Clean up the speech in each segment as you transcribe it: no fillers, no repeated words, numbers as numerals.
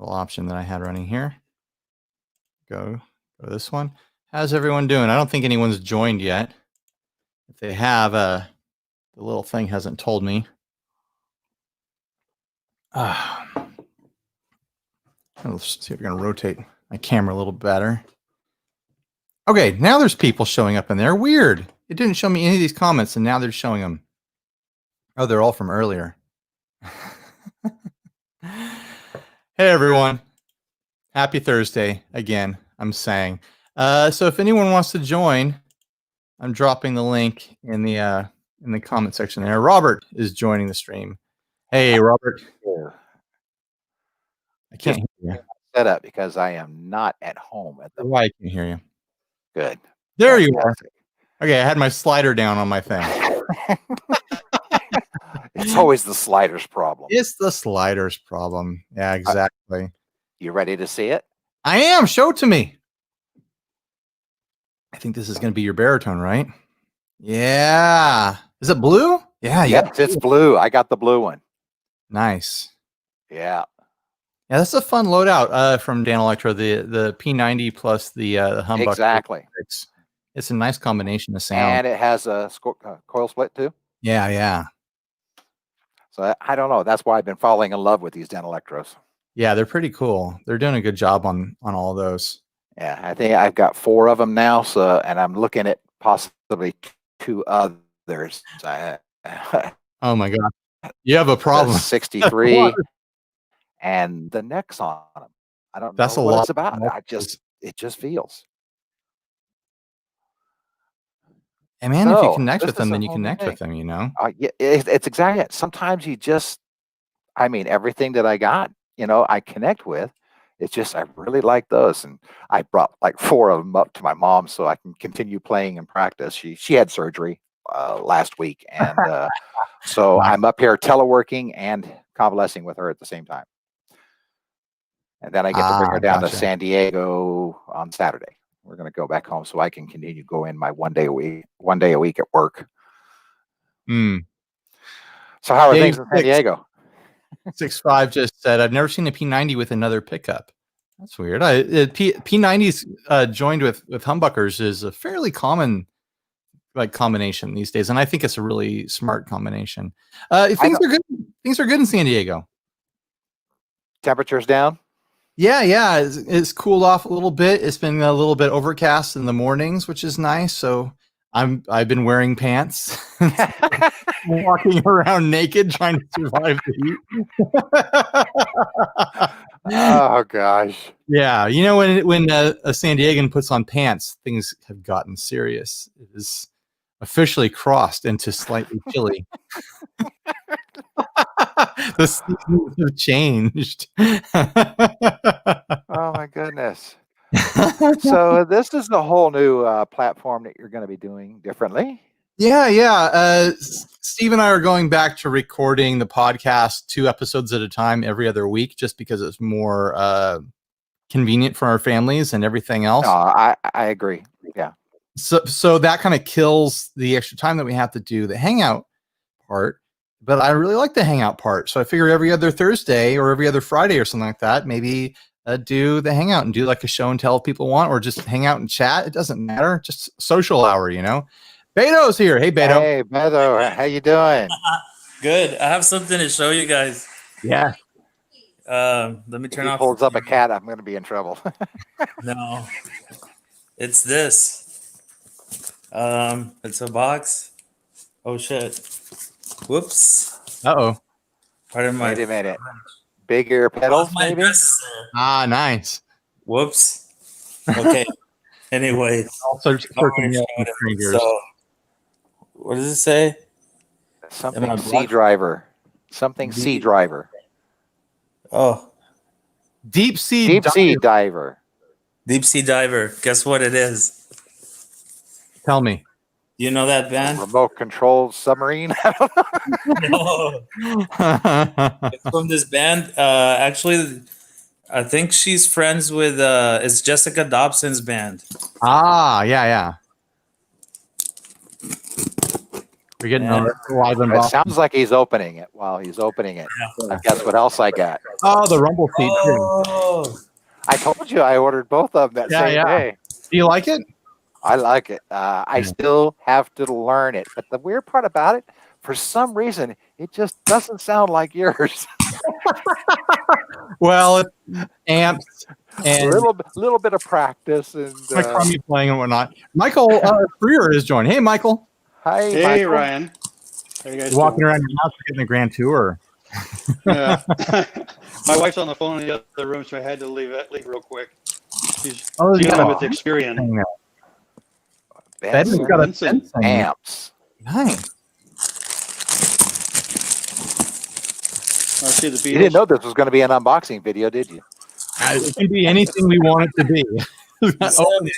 little option that I had running here. Go to this one. How's everyone doing? I don't think anyone's joined yet. If they have, the little thing hasn't told me. Let's see if we're going to rotate my camera a little better. Okay, now there's people showing up in there. Weird. It didn't show me any of these comments, and now they're showing them. Oh, they're all from earlier. Hey, everyone. Happy Thursday again, I'm saying. So if anyone wants to join, I'm dropping the link in the comment section there. Robert is joining the stream. Hey, Robert. I can't hear you. Set up because I am not at home at the Why I can't hear you. Good. There you are. Okay, I had my slider down on my thing. It's always the sliders problem. It's the sliders problem. Yeah, exactly. You ready to see it? I am. Show it to me. I think this is going to be your baritone, right? Yeah. Is it blue? Yeah. Yes, it's blue. I got the blue one. Nice. Yeah. Yeah, that's a fun loadout from Danelectro. The P90 plus the humbucker. Exactly. It's a nice combination of sound. And it has a coil split too. Yeah, yeah. So I don't know. That's why I've been falling in love with these Danelectros. Yeah, they're pretty cool. They're doing a good job on all of those. Yeah, I think I've got 4 of them now. So, and I'm looking at possibly 2 others. Oh my God, you have a problem. 63 and the necks on them. I don't know what it's about. It just feels. And man, if you connect with them, then you connect with them, you know? Yeah, it's exactly it. Sometimes you just, I mean, everything that I got, you know, I connect with. It's just, I really like those. And I brought like 4 of them up to my mom so I can continue playing and practice. She had surgery last week. And so I'm up here teleworking and convalescing with her at the same time. And then I get to bring her down to San Diego on Saturday. We're going to go back home so I can continue go in my one day a week at work. So how are things in San Diego? 6'5" just said, I've never seen a P90 with another pickup. That's weird. P90s joined with humbuckers is a fairly common combination these days, and I think it's a really smart combination. Things are good. Things are good in San Diego. Temperatures down. Yeah, it's cooled off a little bit. It's been a little bit overcast in the mornings, which is nice. So I've been wearing pants, walking around naked, trying to survive the heat. Oh gosh. Yeah, you know, when a San Diegan puts on pants, things have gotten serious. It is officially crossed into slightly chilly. The seasons have changed. Oh my goodness. So this is the whole new platform that you're going to be doing differently. Yeah. Steve and I are going back to recording the podcast 2 episodes at a time every other week, just because it's more convenient for our families and everything else. I agree. Yeah. So that kind of kills the extra time that we have to do the hangout part. But I really like the hangout part. So I figure every other Thursday or every other Friday or something like that, maybe do the hangout and do like a show and tell if people want, or just hang out and chat. It doesn't matter. Just social hour, you know. Beto's here. Hey, Beto. Hey, Beto. How you doing? Good. I have something to show you guys. Yeah. Let me turn off. If he holds up a cat, I'm going to be in trouble. No. It's this. It's a box. Oh, shit. Whoops. Uh-oh. Pardon my... Wait a minute. Bigger pedals, maybe? Nice. Whoops. Okay. Anyway. So, what does it say? Something C driver. Something C driver. Oh. Deep sea diver. Deep sea diver. Guess what it is? Tell me. You know that band? Remote controlled submarine? No. It's from this band. Actually, I think she's friends with it's Jessica Dobson's band. Yeah. We're getting Yeah. a live It unboxing. sounds like he's opening it while he's opening it. Guess what else I got? Oh, the Rumble feed too. Oh, I told you I ordered both of them that Yeah, same yeah. day. Do you like it? I like it. I Yeah. still have to learn it. But the weird part about it, for some reason, it just doesn't sound like yours. Well, it's amps A and little bit of practice and my crummy playing and whatnot. Michael Freer is joined. Hey, Michael. hi, Hey, Michael. Ryan. How you guys Walking doing? around your house getting a grand tour. Yeah. My wife's on the phone in the other room, so I had to leave real quick. She's Oh, you dealing got with a Experian. thing there. Benson Ben's got a Benson. Benson. amps. Nice. I see the Beatles. You didn't know this was going to be an unboxing video, did you? It can be anything we want it to be. show and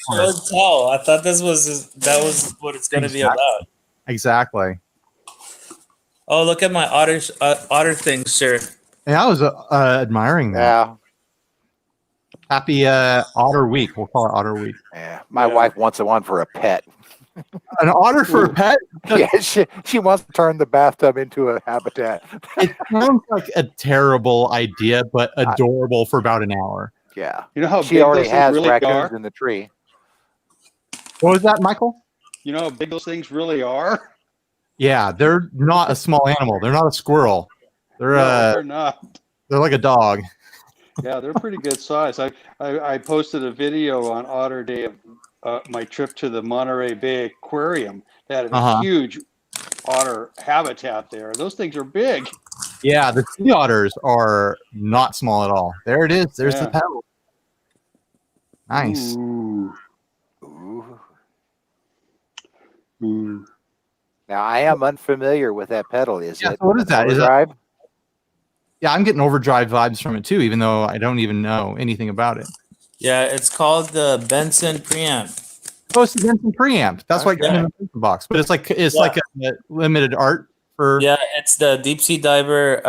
tell. I thought that was what it's going to be about. Exactly. Oh, look at my otter thing shirt. Yeah, I was admiring that. Yeah. Happy Otter Week. We'll call it Otter Week. Yeah. My Yeah. wife wants one for a pet. An otter for a pet? Yeah, she wants to turn the bathtub into a habitat. It sounds like a terrible idea, but adorable for about an hour. Yeah. You know how She big already those things has really raccoons are? in the tree. What was that, Michael? You know how big those things really are? Yeah, they're not a small animal. They're not a squirrel. They're No, they're not. they're like a dog. Yeah, they're pretty good size. I posted a video on Otter Day of my trip to the Monterey Bay Aquarium. They had a Uh-huh. huge otter habitat there. Those things are big. Yeah, the sea otters are not small at all. There it is. There's the Yeah. pedal. Nice. Ooh. Ooh. Ooh. Now I am unfamiliar with that pedal. Is Yeah, it? so what is that? Is that- Overdrive? Yeah, I'm getting overdrive vibes from it too, even though I don't even know anything about it. Yeah, it's called the Benson preamp. Oh, it's the Benson preamp. That's why it came Yeah. in the box. But it's like Yeah. a limited art for. Yeah, it's the Deep Sea Diver,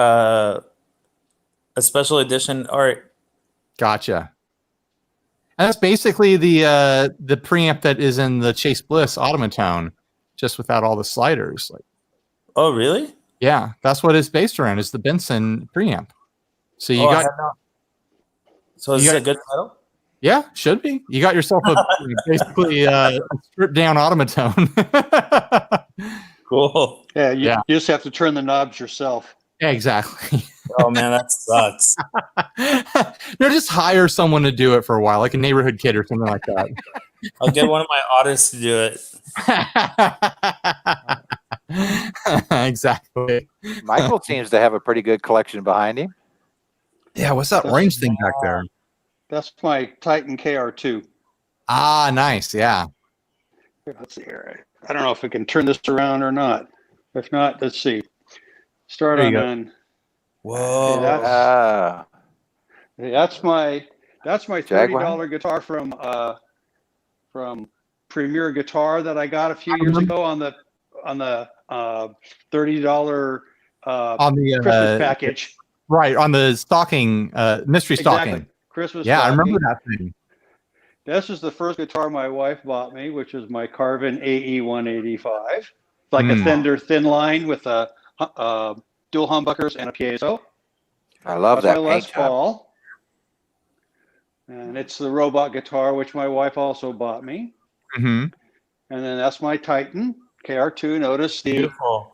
a special edition art. Gotcha. And that's basically the preamp that is in the Chase Bliss Automatone, just without all the sliders. Like, Oh, really? yeah, that's what it's based around. Is the Benson preamp. So you Oh, I got had not- So is you it got- a good pedal? yeah, should be. You got yourself a basically a stripped down Automatone. Cool. Yeah, you Yeah. just have to turn the knobs yourself. Yeah, exactly. Oh man, that sucks. No, just hire someone to do it for a while, like a neighborhood kid or something like that. I'll get one of my otters to do it. Exactly. Michael seems to have a pretty good collection behind him. Yeah, what's that orange thing back there? That's my Titan KR2. Ah, nice. Yeah. Here, let's see here. I don't know if we can turn this around or not. If not, let's see. Start There you on. go. Whoa. Yeah, Ah, that's my Jaguar? $30 guitar from Premier Guitar that I got a few years ago on the $30 On the Christmas package. right on the stocking, mystery stocking. Exactly. Christmas. Yeah, I remember stocking. that thing. This is the first guitar my wife bought me, which is my Carvin AE 185. Like a Fender thin line with a dual humbuckers and a piezo. I love That's that my paint Les job. Paul. And it's the robot guitar, which my wife also bought me. Hmm. And then that's my Titan KR2. Notice the Beautiful.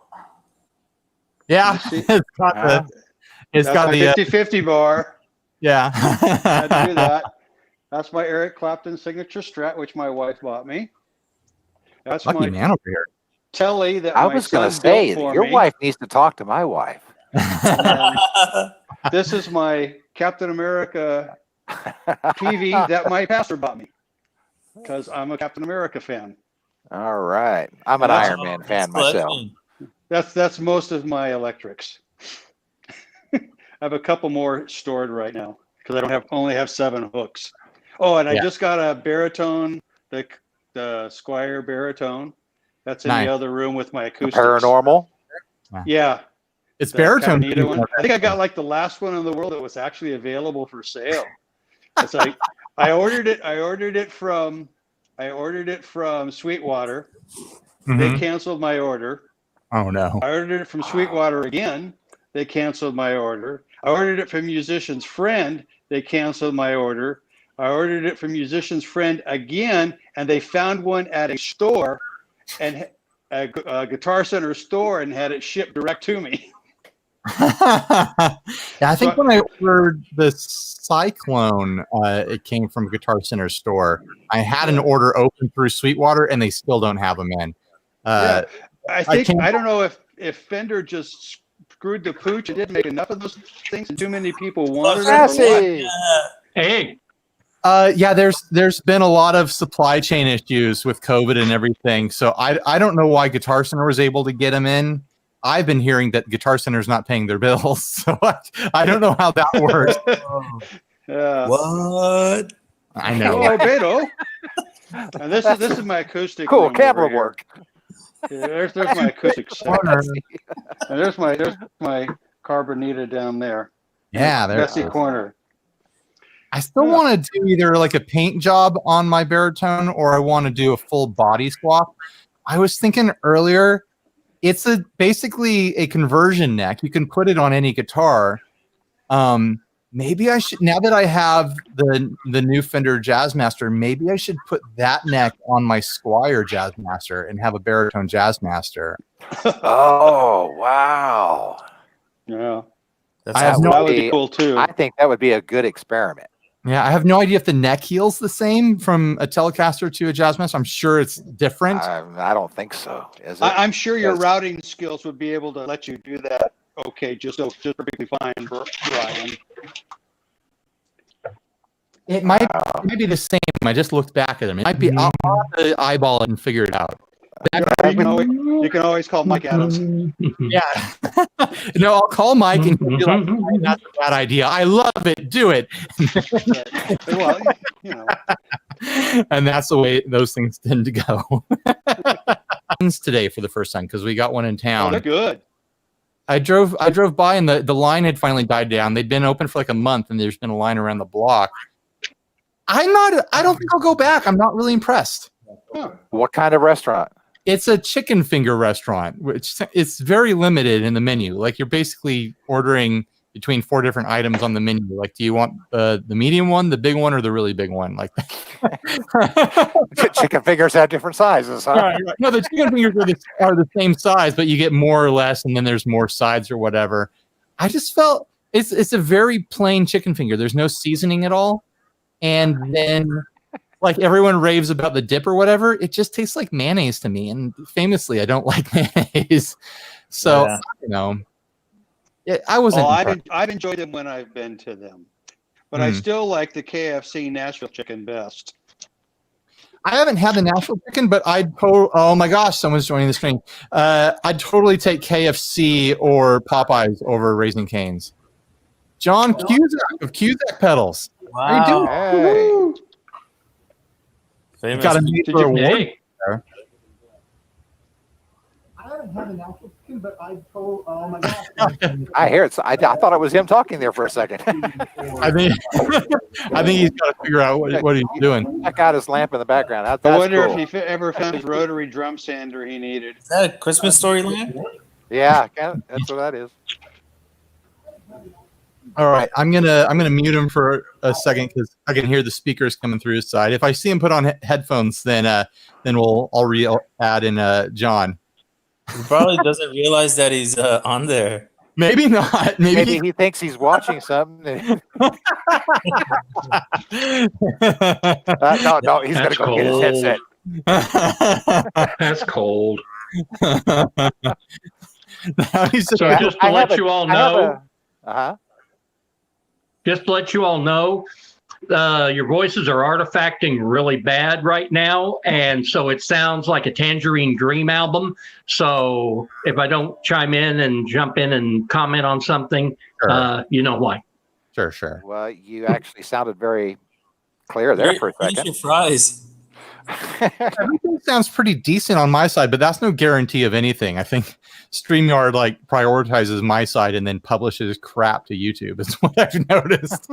Yeah, You see- it's got Ah. it's that's got my the 50/50 bar. yeah. Had to do that. That's my Eric Clapton signature Strat, which my wife bought me. That's Lucky my man over here. Telly that I my was going son to say, built for your me. wife needs to talk to my wife. And this is my Captain America TV that my pastor bought me because I'm a Captain America fan. All right. I'm an That's- Iron Man fan myself. That's most of my electrics. I have a couple more stored right now because I only have 7 hooks. Oh, and I Yeah. just got a baritone, the Squire baritone. That's in Nice. the other room with my acoustics. Paranormal. Yeah, It's the baritone. Cabanita one. I think I got like the last one in the world that was actually available for sale. It's like I ordered it from Sweetwater. They Mhm. canceled my order. Oh no. I ordered it from Sweetwater again. They canceled my order. I ordered it from Musician's Friend. They canceled my order. I ordered it from Musician's Friend again, and they found one at a store, and a Guitar Center store, and had it shipped direct to me. Yeah, I think So- when I ordered the Cyclone, it came from a Guitar Center store. I had an order open through Sweetwater, and they still don't have them in. Yeah, I think can't- I don't know if Fender just screwed the pooch and didn't make enough of those things, and too many people wanted them. or what. Sassy. Hey, Yeah, there's been a lot of supply chain issues with COVID and everything. So I don't know why Guitar Center was able to get them in. I've been hearing that Guitar Center's not paying their bills, so I don't know how that works. Yeah. What? I know. Hello, Beto. And this is my acoustic. Cool room camera over here. work. Yeah, there's my acoustic set. And there's my Carbonita down there. Yeah, there's. Messy corner. I still want to do either like a paint job on my baritone, or I want to do a full body swap. I was thinking earlier, it's basically a conversion neck. You can put it on any guitar. Maybe I should, now that I have the new Fender Jazzmaster, maybe I should put that neck on my Squier Jazzmaster and have a baritone Jazzmaster. Oh, wow. Yeah. I have That no That would would be be- cool too. I think that would be a good experiment. Yeah, I have no idea if the neck heals the same from a Telecaster to a Jazzmaster. I'm sure it's different. I don't think so. Is it? I'm sure your Yes. routing skills would be able to let you do that. Okay, just perfectly fine, Brian. It might be the same. I just looked back at them. It might be. I'll have to eyeball it and figure it out. You can always call Mike Adams. Yeah. No, I'll call Mike and he'll be like, "Hey, that's a bad idea. I love it. Do it." Well, you know. And that's the way those things tend to go. Today for the first time because we got one in Oh, town. they're good. I drove by and the line had finally died down. They'd been open for like a month and there's been a line around the block. I don't think I'll go back. I'm not really impressed. Huh. What kind of restaurant? It's a chicken finger restaurant, which it's very limited in the menu. Like you're basically ordering between 4 different items on the menu. Like, do you want the medium one, the big one, or the really big one? Like, Chicken fingers have different sizes, huh? right. No, the chicken fingers are the same size, but you get more or less, and then there's more sides or whatever. I just felt it's a very plain chicken finger. There's no seasoning at all, and then like everyone raves about the dip or whatever. It just tastes like mayonnaise to me, and famously, I don't like mayonnaise. So Yeah. you know, I wasn't. Oh, impressed. I've enjoyed them when I've been to them, but I still like the KFC Nashville chicken best. I haven't had the Nashville chicken, but oh my gosh, someone's joining the screen. I'd totally take KFC or Popeyes over Raising Cane's. John Cusack of Cusack Pedals. How you doing? Hey. Famous. Got a major award. hey, I haven't had the Nashville chicken, but I told, oh my gosh. I hear it. I thought it was him talking there for a second. I think he's got to figure out what he's doing. Check out his lamp in the background. I That's wonder cool. if he ever found his rotary drum sander he needed. Is that a Christmas story lamp? Yeah, that's what that is. All right, I'm gonna mute him for a second because I can hear the speakers coming through his side. If I see him put on headphones, then I'll add in John. He probably doesn't realize that he's on there. Maybe not. Maybe he thinks he's watching something. No, he's gonna That's go get his headset. that's cold. Now he's just, So just to let you all know, Uh-huh. just to let you all know, your voices are artifacting really bad right now, and so it sounds like a Tangerine Dream album. So if I don't chime in and jump in and comment on something, you know why. sure. Well, you actually sounded very clear there for a Finish second. your fries. Everything sounds pretty decent on my side, but that's no guarantee of anything. I think StreamYard like prioritizes my side and then publishes crap to YouTube. Is what I've noticed.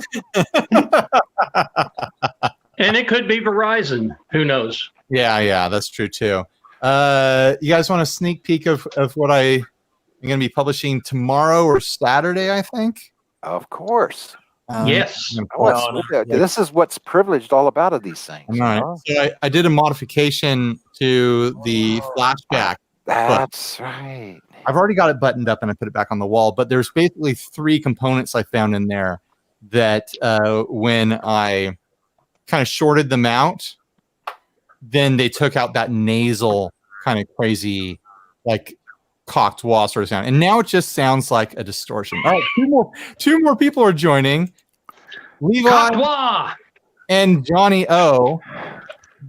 And it could be Verizon. Who knows? Yeah, that's true too. You guys want a sneak peek of what I'm going to be publishing tomorrow or Saturday, I think? Of course. Yes. This is what's privileged all about of these things. All right. So I did a modification to the flashback. That's right. I've already got it buttoned up and I put it back on the wall, but there's basically 3 components I found in there that when I kind of shorted them out, then they took out that nasal kind of crazy, like cocked wah sort of sound. And now it just sounds like a distortion. All right, two more people are joining. Levi Katwa! and Johnny O.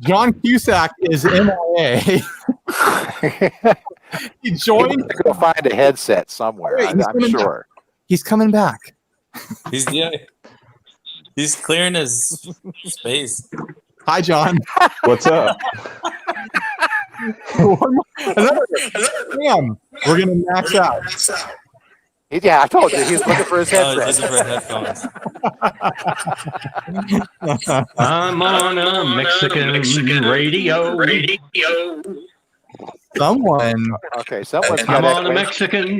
John Cusack is MIA. He joined. Go find a headset somewhere. Wait, I'm sure. He's coming back. He's clearing his space. Hi, John. What's up? Damn, we're gonna max out. Yeah, I told you he's looking for his Oh, headset. he's looking for headphones. I'm on a Mexican radio. Someone. Okay, someone's I'm got on a echoing. Mexican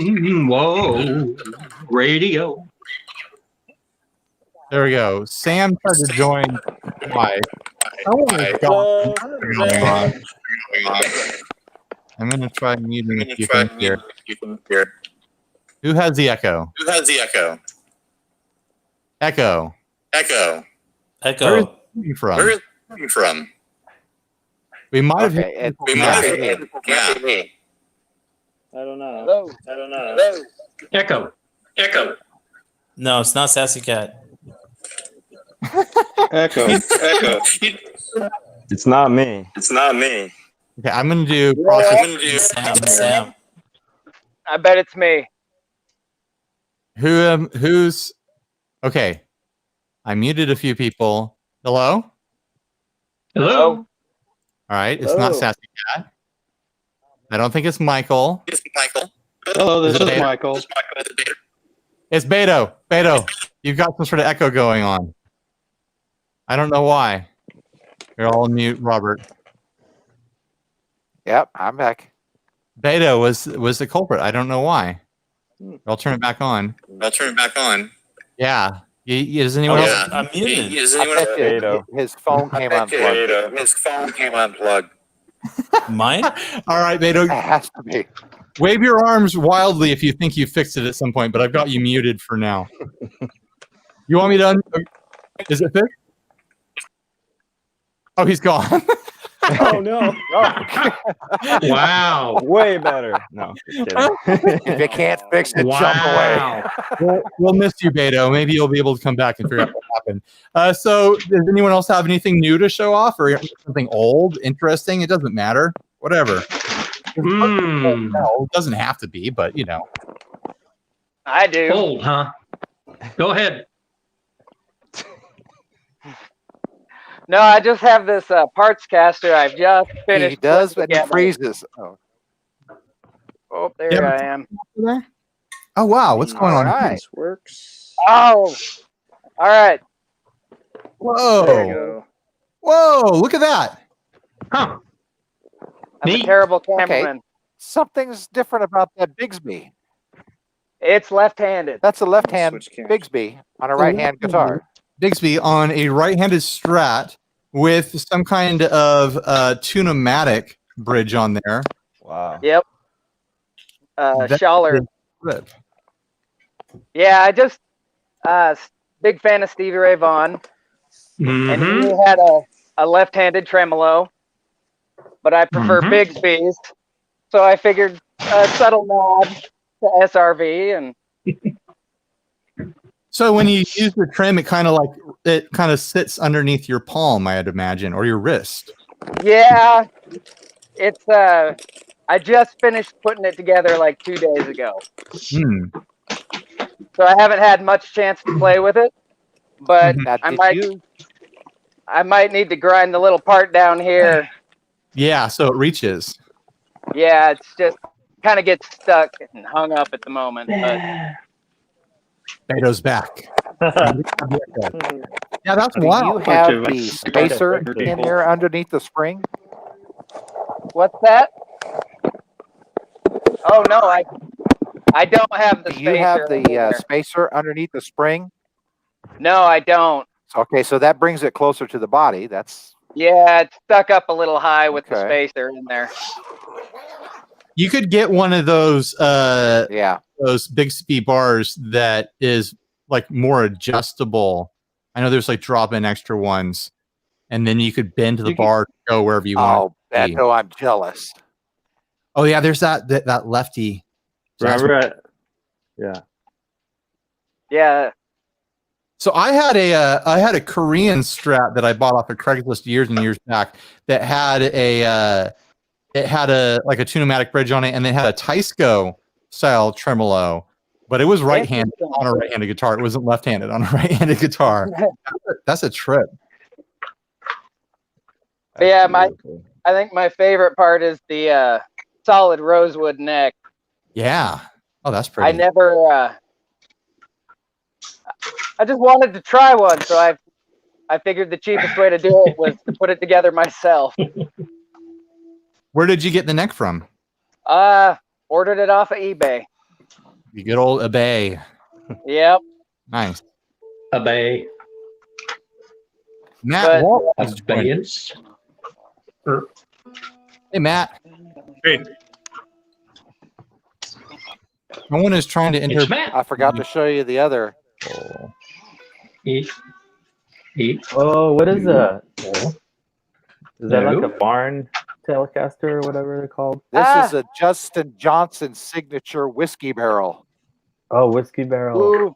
radio. There we go. Sam tried to join. Why? Someone has got- I'm gonna try muting a few things here. Who has the echo? Echo. Echo. Where is it coming from? We might have. Okay, hit and- I don't know. Echo. No, it's not Sassy Cat. Echo. It's not me. Okay, I'm gonna do. Sam. I bet it's me. Who's? Okay, I muted a few people. Hello. Hello. All right, it's not Sassy Cat. I don't think it's Michael. Hello, this Is it is Beta? Michael. It's Beto. Beto, you've got some sort of echo going on. I don't know why. You're all on mute, Robert. Yep, I'm back. Beto was the culprit. I don't know why. I'll turn it back on. Yeah. Is anyone else? I'm muted. I bet you his phone came unplugged. Mine? All right, Beto. It has to be. Wave your arms wildly if you think you fixed it at some point, but I've got you muted for now. You want me to? Is it fixed? Oh, he's gone. Oh no! Wow. Way better. No, just kidding. If you can't fix it, jump away. Wow. We'll miss you, Beto. Maybe you'll be able to come back and figure out what happened. So, does anyone else have anything new to show off, or something old, interesting? It doesn't matter. Whatever. Hmm. No, it doesn't have to be, but you know. I do. Old, huh? Go ahead. No, I just have this parts caster. I've just finished. He does, putting and he together. freezes. Oh, Oh, there Yeah. I am. Oh wow, what's going on? All right. This works. Oh, all right. There you Whoa! go. Whoa! Look at that. Huh. I'm a Neat. terrible cameraman. Something's different about that Bigsby. It's left-handed. That's a left-hand Switch cameras. Bigsby on a right-hand guitar. Bigsby on a right-handed Strat with some kind of Tune-o-matic bridge on there. Wow. Yep. That Schaller. is rip. Yeah, I just big fan of Stevie Ray Vaughan, and Mhm. he had a left-handed tremolo, but I prefer Mhm. Bigsby's, so I figured a subtle nod to SRV, and So when you use the trim, it kind of sits underneath your palm, I'd imagine, or your wrist. yeah, it's I just finished putting it together like 2 days ago, Hmm. so I haven't had much chance to play with it, but Now, I did might you- I might need to grind the little part down here. Yeah, so it reaches. Yeah, it's just kind of gets stuck and hung up at the moment, but Beto's back. Yeah, that's do you wild. have of the spacer in there underneath the spring? what's that? Oh no, I don't have the Do you have spacer in the there. spacer underneath the spring? No, I don't. Okay, so that brings it closer to the body. That's Yeah, it's stuck up a little high with the Okay. spacer in there. You could get one of those yeah. Bixby bars that is like more adjustable. I know there's like drop-in extra ones, and then you could bend the You could- bar to go wherever you want. Oh, Beto, I'm jealous. Oh yeah, there's that lefty. Remember? Yeah. Yeah. So I had a Korean Strat that I bought off of Craigslist years and years back that had a like a Tune-O-Matic bridge on it, and then had a Teisco style tremolo, but it was right-handed on a right-handed guitar. It wasn't left-handed on a right-handed guitar. That's a trip. But yeah, That's really cool. I think my favorite part is the solid rosewood neck. Yeah. Oh, that's pretty. I never. I just wanted to try one, so I figured the cheapest way to do it was to put it together myself. Where did you get the neck from? Ordered it off of eBay. You good old eBay. Yep. Nice. Abey. Matt But- Walt is joining. Abeyance. Hey, Matt. Hey. No one is trying to It's enter. Matt. I forgot to show you the other. Eat. Eat. Oh, what is that? Is that like No. a barn Telecaster or whatever they're called? This Ah. is a Justin Johnson signature whiskey barrel. Oh, whiskey barrel. Ooh.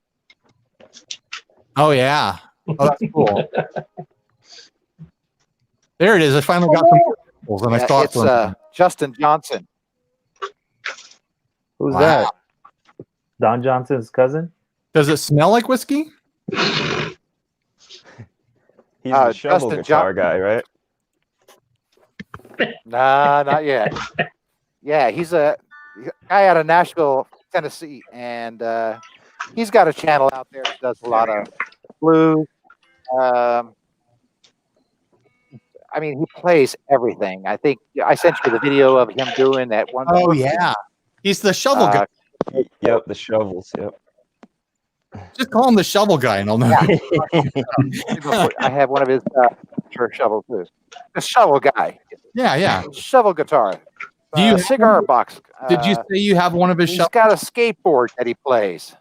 Oh yeah. Oh, that's cool. There it is. I finally got some samples, and I Yeah, saw it's Justin Johnson. Who's Wow. that? Don Johnson's cousin? Does it smell like whiskey? He's the shovel Justin guitar guy, right? Nah, not yet. Yeah, he's a guy out of Nashville, Tennessee, and he's got a channel out there that does a lot of blues. I mean, he plays everything. I think I sent you the video of him doing that one. Oh yeah. He's the shovel guy. Yep, the shovels. Yep. Just call him the shovel guy, and I'll know. I have one of his church shovels too. The shovel guy, Yeah, yeah. shovel guitar. Do you have cigar one? box? Did you say you have one of his He's shovels? got a skateboard that he plays.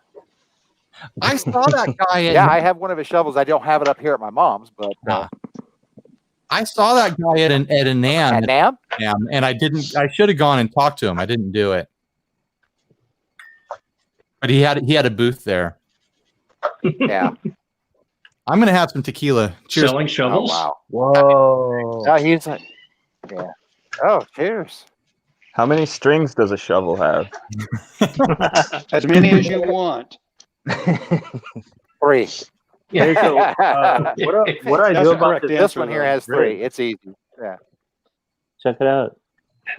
I saw that guy. At, Yeah, I have one of his shovels. I don't have it up here at my mom's, but I saw that guy at a at NAM, NAM, and I didn't. I should have gone and talked to him. I didn't do it. But he had a booth there. yeah. I'm gonna have some tequila. Cheers. Selling Oh shovels. wow. Whoa. Oh, he's a, yeah. Oh, cheers. How many strings does a shovel have? As many as you want. 3. Hey, so, what do I That's do the about correct this? answer. This one here has 3. It's easy. Yeah. Check it out.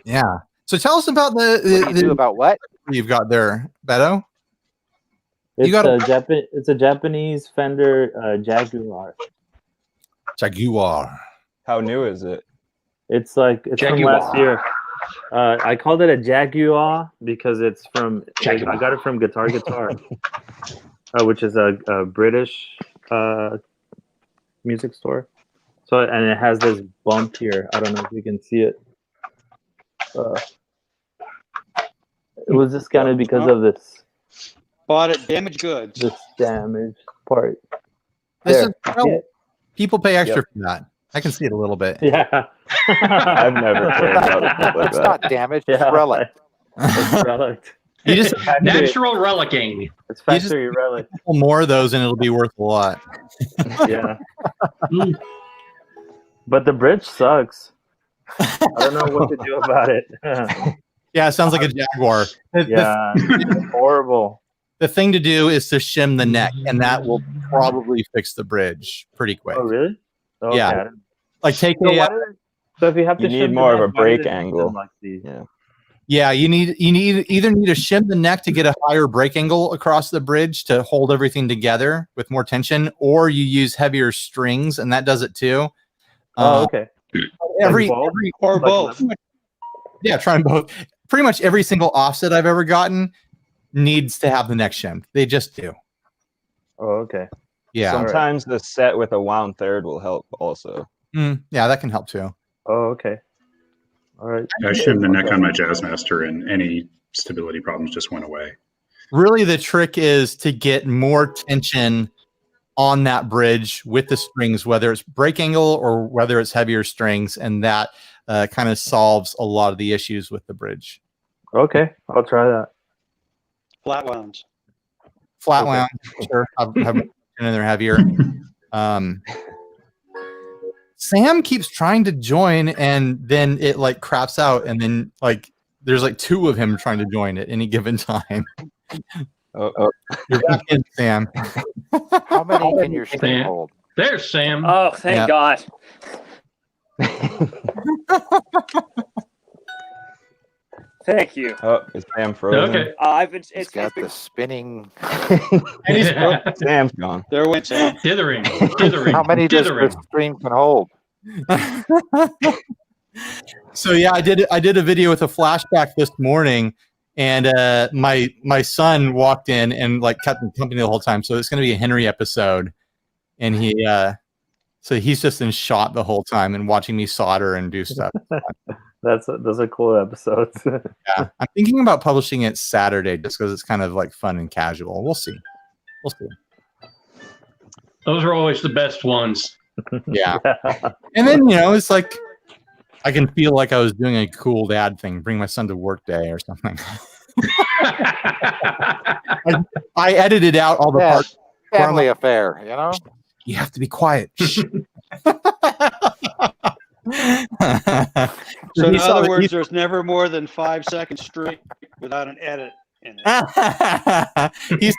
Yeah. So tell us about What do you do the about what? you've got there, Beto. It's got a- it's a Japanese Fender Jaguar. Jaguar. How new is it? It's from Jaguar. last year. I called it a Jaguar because it's from. Jaguar. I got it from Guitar, which is a British music store. So and it has this bump here. I don't know if you can see it. It was discounted because of this Bought it damaged goods. damaged part. This There. is, You see it? people pay extra Yep. for that. I can see it a little bit. Yeah. I've never cared about stuff like It's that. not damaged. It's Yeah. relic. It's relic. You just Natural relicking. It's factory relic. pull more of those, and it'll be worth a lot. Yeah. But the bridge sucks. I don't know what to do about it. Yeah, it sounds like a Jaguar. Yeah. It's horrible. The thing to do is to shim the neck, and that will probably fix the bridge pretty quick. Oh, really? Okay. Yeah. Like take So, a, so if you have to You need shim the more of neck, a why brake does it angle. seem like these? yeah, you need either need to shim the neck to get a higher break angle across the bridge to hold everything together with more tension, or you use heavier strings, and that does it too. Oh, okay. every both? every Or Like both. yeah, try them both. pretty much every single offset I've ever gotten needs to have the neck shimmed. They just do. Oh, okay. Yeah. Sometimes the set with a wound third will help also. Yeah, that can help too. Oh, okay. All right. I shimmed the neck on my Jazzmaster, and any stability problems just went away. Really, the trick is to get more tension on that bridge with the strings, whether it's break angle or whether it's heavier strings, and that kind of solves a lot of the issues with the bridge. Okay, I'll try that. Flat wounds. Flat Okay. wound, sure. Have and they're heavier. Sam keeps trying to join, and then it like craps out, and then like there's like 2 of him trying to join at any given time. You're back in, Sam. How many can your stream Sam. hold? There's Sam. Oh, thank Yeah. God. Thank you. Oh, is Sam frozen? Okay. I've been. He's It's got been the spinning. Sam's gone. There went Sam. Dithering. Dithering. How many does Dithering. the stream can hold? So yeah, I did a video with a flashback this morning, and my son walked in and like kept me company the whole time. So it's going to be a Henry episode, and so he's just in shot the whole time and watching me solder and do stuff. Those are cool episodes. Yeah, I'm thinking about publishing it Saturday just because it's kind of like fun and casual. We'll see. Those are always the best ones. Yeah, and then it's like I can feel like I was doing a cool dad thing, bring my son to work day or something. I edited out all the Yeah, parts. family affair, you know? You have to be quiet. Shh. So in He saw other that- words, there's never more than 5 seconds straight without an edit in it. he sees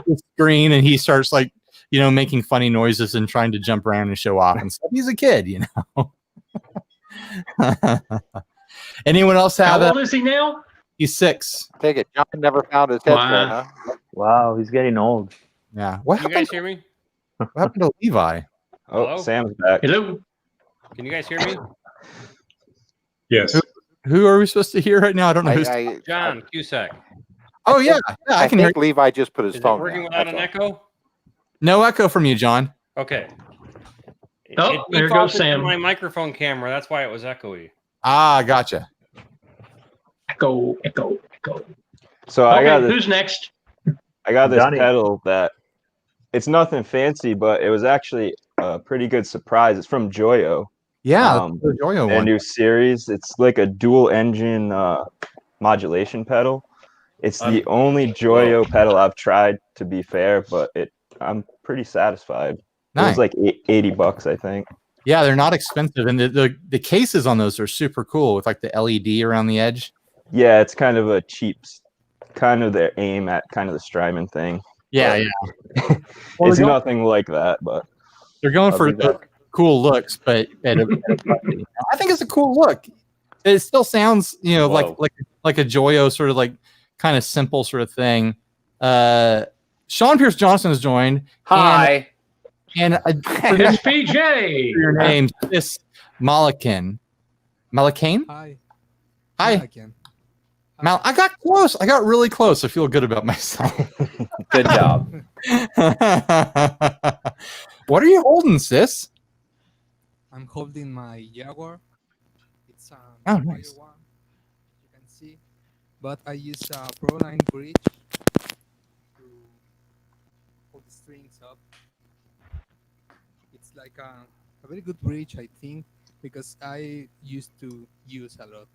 the screen and he starts like making funny noises and trying to jump around and show off and stuff. He's a kid, Anyone else How have old is he now? He's 6. Take it. John never found his headset, Wow. huh? Wow, he's getting old. Yeah. What Can you happened, guys hear me? what happened to Levi? Oh, Hello? Sam's back. Hello. Can you guys hear me? Yes. Who are we supposed to hear right now? I don't know. Who's... John Cusack. Oh yeah, yeah, I I can hear. think Levi just put his Is it phone working down. without an that's all. echo? No echo from you, John. Okay. Oh, there defaulted goes to Sam. My microphone camera. That's why it was echoey. Ah, gotcha. Echo, echo, echo. So I got Okay, this. who's next? I got this Johnny. pedal that it's nothing fancy, but it was actually a pretty good surprise. It's from Joyo, Yeah, Um, the Joyo their one. new series. It's like a dual engine modulation pedal. It's the only Joyo pedal I've tried, to be fair, but I'm pretty satisfied. It Nice. was like $80, I think. Yeah, they're not expensive, and the cases on those are super cool with like the LED around the edge. Yeah, it's kind of a cheap, kind of their aim at kind of the Strymon thing. Yeah, yeah. It's nothing like that, but They're going I'll for be back. the cool looks, but I think it's a cool look. It still sounds, Whoa. like a Joyo sort of like kind of simple sort of thing. Sean Pierce Johnson has joined. Hi. And It's PJ. your name, Sis Malakan. Malakane? Hi. Hi. Yeah, I can. I got close. I got really close. I feel good about myself. Good job. What are you holding, sis? I'm holding my Jaguar. It's a Oh, wire nice. one, you can see. But I use a Proline bridge to hold the strings up. It's like a very good bridge, I think, because I used to use a lot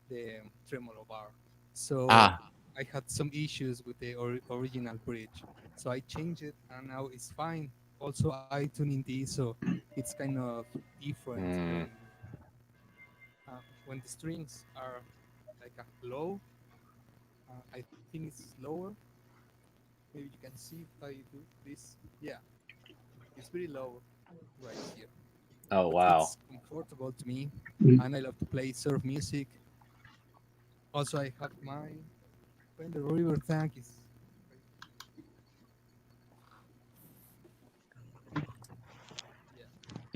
the tremolo bar. So Ah. I had some issues with the original bridge. So I changed it and now it's fine. Also, I tuning this, so it's kind of different when the strings are like a low. I think it's lower. Maybe you can see if I do this. Yeah, it's very low right here. Oh, wow. It's comfortable to me, Mm. and I love to play surf music. Also, I have my Fender River tank is.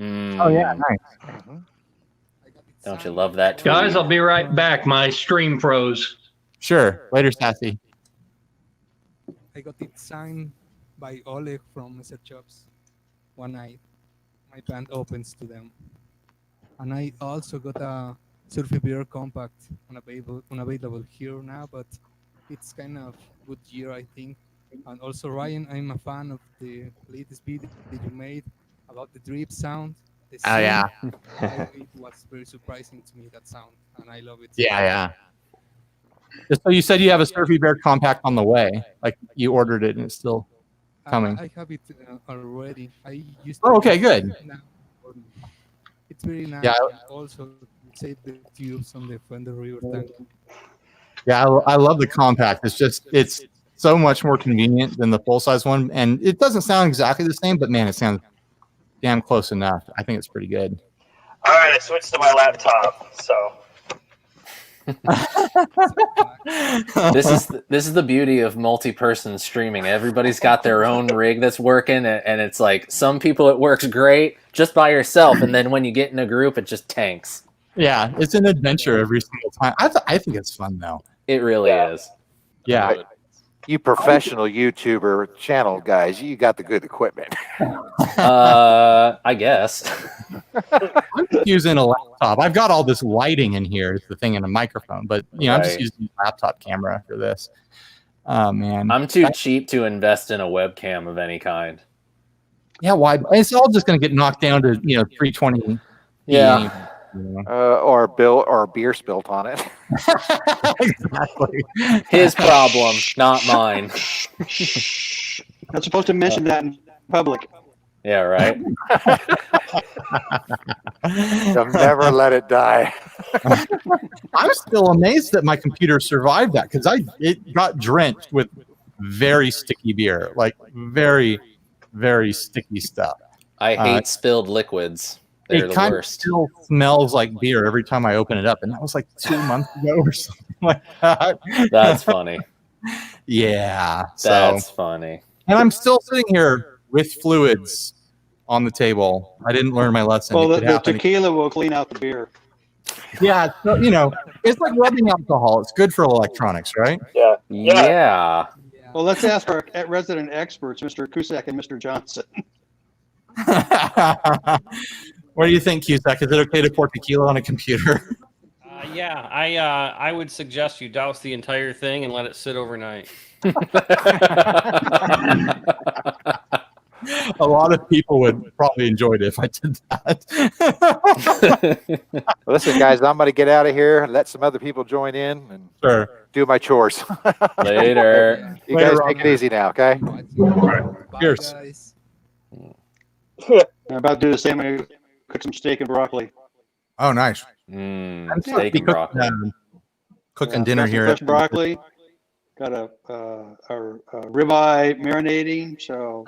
Oh yeah, nice. I got it Don't you love that tweet? Guys, I'll be right back. My stream froze. Sure. Later, Sassy. I got it signed by Oleg from Mr. Chops one night. My band opens to them. And I also got a Surfy Beer compact unavailable here now, but it's kind of good year, I think. And also, Ryan, I'm a fan of the latest video that you made about the drip sound. The Oh, yeah. it was very surprising to me, that sound, and I love it. Yeah. So you said you have a Surfy Bear compact on the way. Like you ordered it and it's still coming. I have it already. I used Oh, okay, good. Now. It's very nice. Yeah. Also, save the tubes on the Fender River tank. Yeah, I love the compact. It's so much more convenient than the full size one, and it doesn't sound exactly the same, but man, it sounds damn close enough. I think it's pretty good. All right, I switched to my laptop, so. This is the beauty of multi-person streaming. Everybody's got their own rig that's working, and it's like some people it works great just by yourself, and then when you get in a group, it just tanks. Yeah, it's an adventure every single time. I think it's fun though. It really is. Yeah. You professional YouTuber channel guys, you got the good equipment. I guess. I'm just using a laptop. I've got all this lighting in here, is the thing, and a microphone, but I'm just Right. using a laptop camera for this. Oh man, I'm too cheap to invest in a webcam of any kind. Yeah, why? It's all just going to get knocked down to 320. Yeah. Or a beer spilt on it. Exactly. His problem, not mine. Not supposed to mention that in public. Yeah, right. You'll never let it die. I'm still amazed that my computer survived that because it got drenched with very sticky beer, like very, very sticky stuff. I hate spilled liquids. They're It the kind of worst. still smells like beer every time I open it up, and that was like 2 months ago or something like that. That's funny. Yeah. That's funny. And I'm still sitting here with fluids on the table. I didn't learn my lesson. Well, It could the happen. tequila will clean out the beer. Yeah, so, it's like rubbing alcohol. It's good for electronics, right? Yeah. Yeah. Well, let's ask our resident experts, Mr. Cusack and Mr. Johnson. What do you think, Cusack? Is it okay to pour tequila on a computer? Yeah, I would suggest you douse the entire thing and let it sit overnight. A lot of people would probably enjoy it if I did that. Listen, guys, I'm going to get out of here and let some other people join in and do my chores. Later. You guys take it easy now, okay? Cheers. I'm about to do the same. I'm gonna cook some steak and broccoli. Oh, nice. I'm steak and broccoli. Cooking dinner got some here. fresh broccoli. Got a ribeye marinating. So.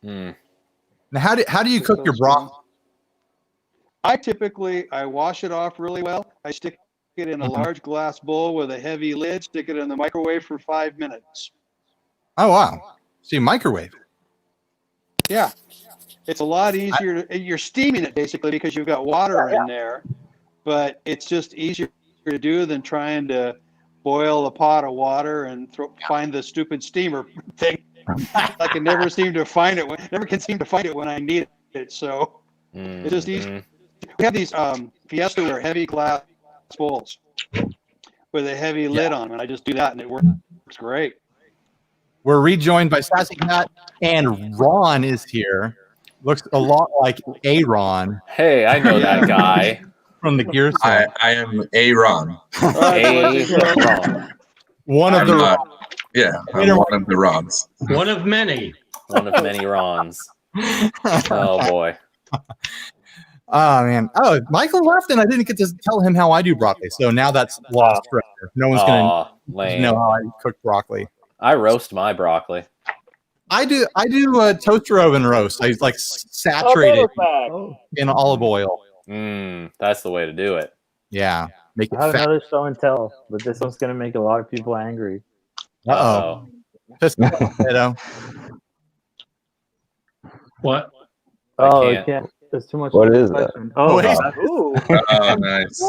Now, how do you cook your broccoli? I typically wash it off really well. I stick it in a large glass bowl with a heavy lid. Stick it in the microwave for 5 minutes. Oh wow! So you microwave it? Yeah, it's a lot easier. You're steaming it basically because you've got water in there, but it's just easier to do than trying to boil a pot of water and find the stupid steamer thing. I can never seem to find it. Never can seem to find it when I need it. So it's just easy. We have these Fiesta or heavy glass bowls with a heavy lid on them, and I just do that, and it works great. We're rejoined by Sassy Cat, and Ron is here. Looks a lot like Aaron. Hey, I know that guy. From the Gears. I am Aaron. One of the yeah, I'm one of the Rons. One of many. One of many Rons. Oh boy. Oh man. Oh, Michael left, and I didn't get to tell him how I do broccoli. So now that's lost forever. No one's gonna know how I cook broccoli. I roast my broccoli. I do toaster oven roast. I like saturate it in olive oil. That's the way to do it. Yeah. Make it I have fat. another show and tell, but this one's gonna make a lot of people angry. Uh-oh. What? Oh, I you can't. There's too much. What is that? Oh, Oh, nice.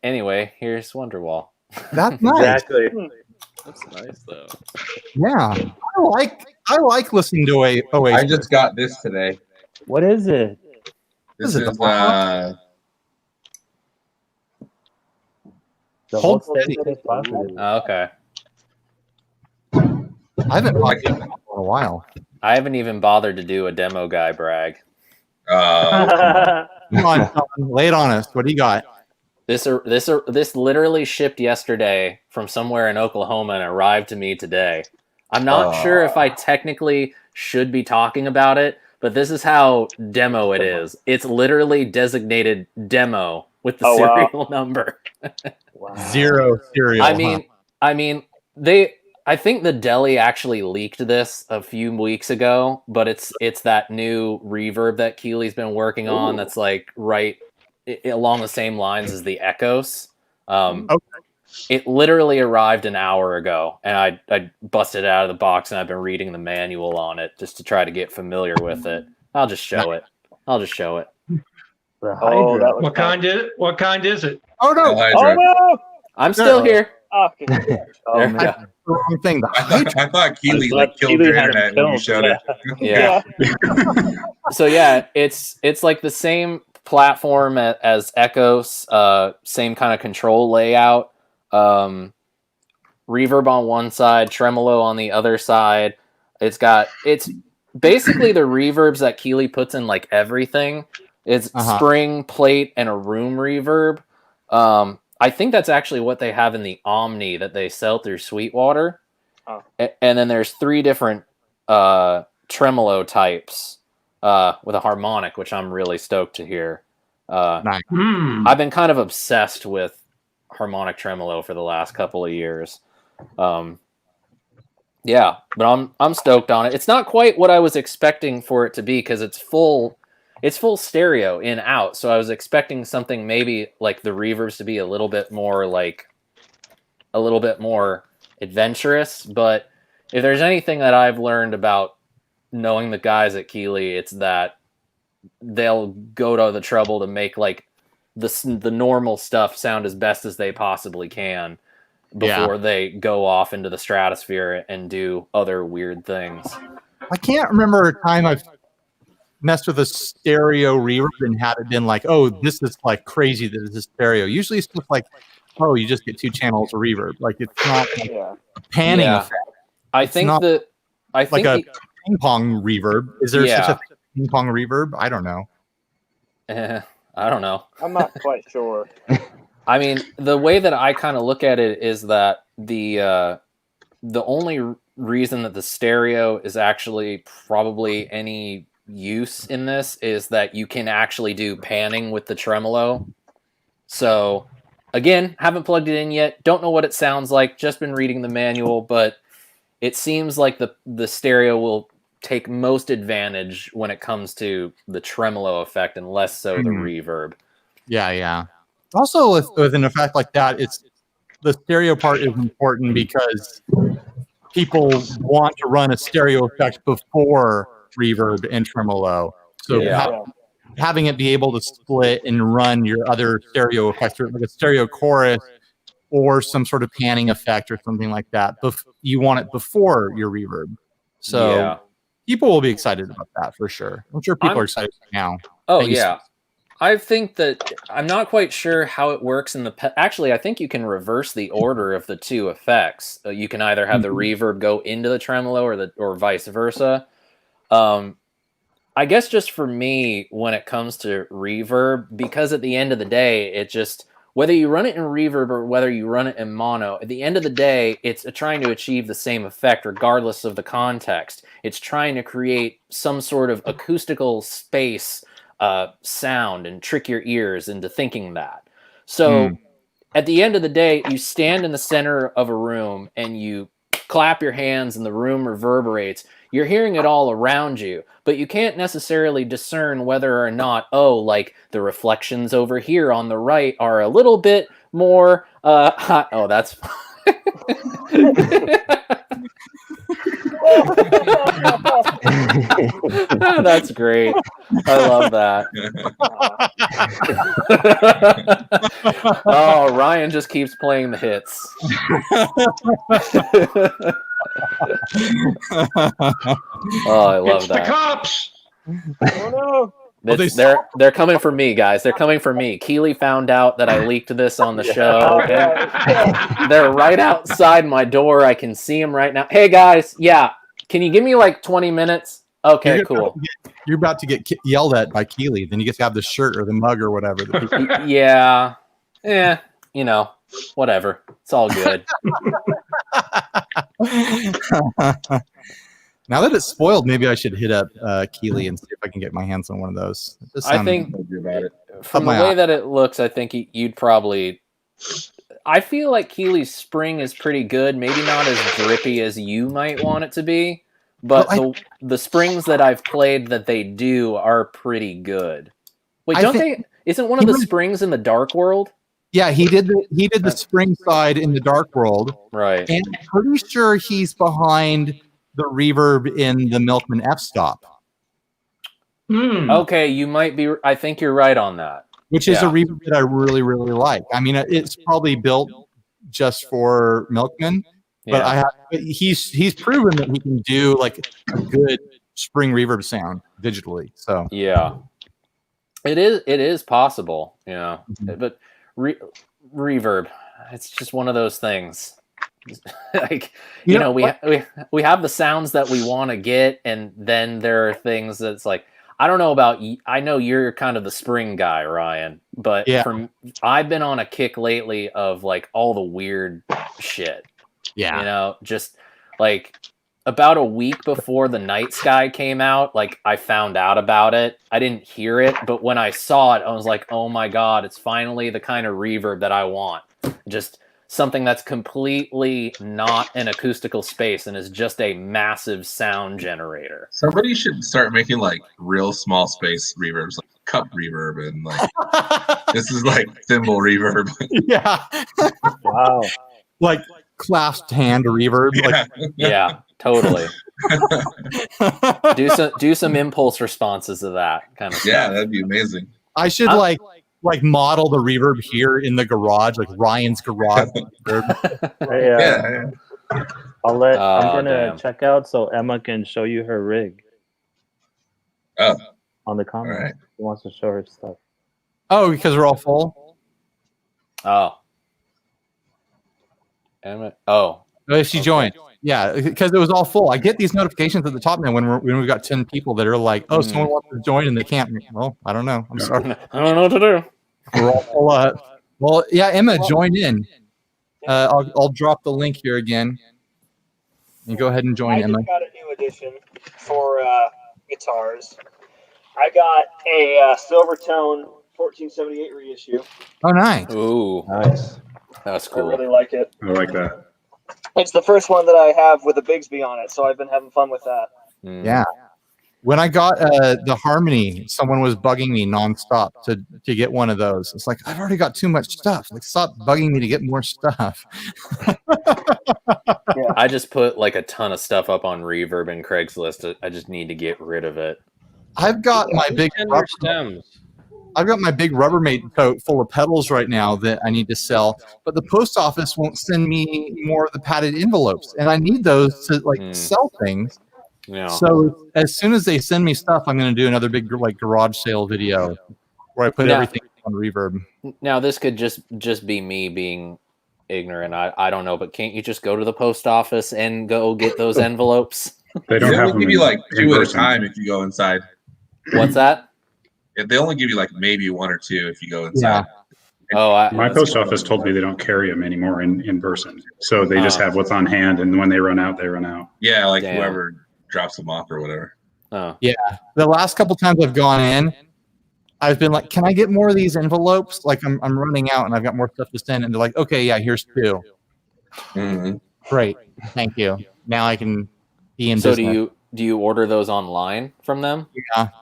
Anyway, here's Wonderwall. That's nice. exactly. That's nice though. Yeah, I like listening to Oasis. I just got this today. What is it? This Is it is The Hold whole steady. thing is positive. Oh, okay. I haven't watched it in a while. I haven't even bothered to do a demo guy brag. uh, Come on, Sean, lay it on us. What do you got? This literally shipped yesterday from somewhere in Oklahoma and arrived to me today. I'm not sure if I technically should be talking about it, but this is how demo it is. It's literally designated demo with the serial number. Zero serial. I mean, I think the deli actually leaked this a few weeks ago, but it's that new reverb that Keely's been working on that's like along the same lines as the Echoes. It literally arrived an hour ago, and I busted it out of the box, and I've been reading the manual on it just to try to get familiar with it. I'll just show it. What kind is it? Oh no! no! I'm still here. Okay. There we go. The wrong thing. I thought Keely like killed Keely your had internet when you showed it. Yeah. So yeah, it's like the same platform as Echoes, same kind of control layout. Reverb on one side, tremolo on the other side. It's basically the reverbs that Keely puts in like everything. It's spring, plate, and a room reverb. I think that's actually what they have in the Omni that they sell through Sweetwater. Oh. And then there's 3 different tremolo types with a harmonic, which I'm really stoked to hear. Nice. I've been kind of obsessed with harmonic tremolo for the last couple of years. Yeah, but I'm stoked on it. It's not quite what I was expecting for it to be because it's full stereo in out. So I was expecting something maybe like the reverbs to be a little bit more adventurous. But if there's anything that I've learned about knowing the guys at Keely, it's that they'll go to the trouble to make like the normal stuff sound as best as they possibly can before they go off into the stratosphere and do other weird things. I can't remember a time I've messed with a stereo reverb and had it been like, oh, this is like crazy that it's a stereo. Usually it's just like, oh, you just get 2 channels of reverb. Like it's not like a panning effect. I think like a ping pong reverb. Is there such a ping pong reverb? I don't know. I don't know. I'm not quite sure. I mean, the way that I kind of look at it is that the only reason that the stereo is actually probably any use in this is that you can actually do panning with the tremolo. So again, haven't plugged it in yet. Don't know what it sounds like. Just been reading the manual, but it seems like the stereo will take most advantage when it comes to the tremolo effect and less so the reverb. Yeah. Also, with an effect like that, it's the stereo part is important because people want to run a stereo effect before reverb and tremolo. So having it be able to split and run your other stereo effects, like a stereo chorus or some sort of panning effect or something like that, you want it before your reverb. So people will be excited about that for sure. I'm sure people are excited now. Oh, yeah. I think that I'm not quite sure how it works in the actually I think you can reverse the order of the 2 effects. You can either have the reverb go into the tremolo or vice versa. I guess just for me when it comes to reverb, because at the end of the day it just whether you run it in reverb or whether you run it in mono, at the end of the day it's trying to achieve the same effect regardless of the context. It's trying to create some sort of acoustical space sound and trick your ears into thinking that. So at the end of the day, you stand in the center of a room and you clap your hands and the room reverberates. You're hearing it all around you, but you can't necessarily discern whether or not, like the reflections over here on the right are a little bit more hot. Oh, that's That's great. I love that. Oh, Ryan just keeps playing the hits. Oh, I love It's that. the cops. Oh no! They're coming for me, guys. They're coming for me. Keely found out that I leaked this on the show. And they're right outside my door. I can see them right now. Hey, guys. Yeah. Can you give me like 20 minutes? Okay, cool. You're about to get yelled at by Keely. Then you get to have the shirt or the mug or whatever. Yeah. You know, whatever. It's all good. Now that it's spoiled, maybe I should hit up Keely and see if I can get my hands on one of those. I think about it. from the way that it looks, I think you'd probably. I feel like Keely's spring is pretty good. Maybe not as drippy as you might want it to be, but the springs that I've played that they do are pretty good. Wait, isn't one of the springs in the Dark World? Yeah, he did the spring side in the Dark World, right? And I'm pretty sure he's behind the reverb in the Milkman f-stop. Okay, you might be. I think you're right on that. Which is a reverb that I really, really like. I mean, it's probably built just for Milkman, but he's proven that he can do like a good spring reverb sound digitally. So yeah, it is possible, you know. But reverb, it's just one of those things. Like you know, we have the sounds that we want to get, and then there are things that's like, I don't know about you. I know you're kind of the spring guy, Ryan, but I've been on a kick lately of like all the weird shit. Yeah, you know, just like about a week before the Night Sky came out, like I found out about it. I didn't hear it, but when I saw it, I was like, oh my god, it's finally the kind of reverb that I want. Just something that's completely not an acoustical space and is just a massive sound generator. Somebody should start making like real small space reverbs, like cup reverb, and like this is like thimble reverb. Yeah. Wow. Like clasped hand reverb. Yeah. Yeah, totally. do some impulse responses to that kind of stuff. Yeah, that'd be amazing. I should like model the reverb here in the garage, like Ryan's garage. I'm gonna check out so Emma can show you her rig. Oh, on the comment, right. She wants to show her stuff. Oh, because we're all full. Oh, Emma. Oh, she joined. Yeah, because it was all full. I get these notifications at the top now when we've got 10 people that are like, "Oh, someone wants to join and they can't." Well, I don't know. I'm sorry. I don't know what to do. We're all full. Well, yeah, Emma, join in. I'll drop the link here again. And go ahead and join, Emma. I just got a new edition for guitars. I got a Silvertone 1478 reissue. Oh, nice. Ooh, nice. That's I cool. really like it. I like that. It's the first one that I have with a Bigsby on it, so I've been having fun with that. Yeah. When I got the Harmony, someone was bugging me nonstop to get one of those. It's like, I've already got too much stuff. Like, stop bugging me to get more stuff. I just put like a ton of stuff up on Reverb and Craigslist. I just need to get rid of it. I've got my big Rubbermaid tote full of pedals right now that I need to sell, but the post office won't send me more of the padded envelopes, and I need those to sell things. Yeah. So as soon as they send me stuff, I'm going to do another big garage sale video where I put everything on Reverb. Now this could just be me being ignorant. I don't know, but can't you just go to the post office and go get those envelopes? They only give you like 2 at a time if you go inside. What's that? They only give you like maybe 1 or 2 if you go inside. Oh, my post office told me they don't carry them anymore in person. So they just have what's on hand, and when they run out, they run out. Yeah, like Damn. whoever drops them off or whatever. Oh. Yeah. The last couple times I've gone in, I've been like, can I get more of these envelopes? Like I'm running out and I've got more stuff to send. And they're like, okay, yeah, here's 2. Mm-hmm. Great. Thank you. Now I can be in So business. do you order those online from them?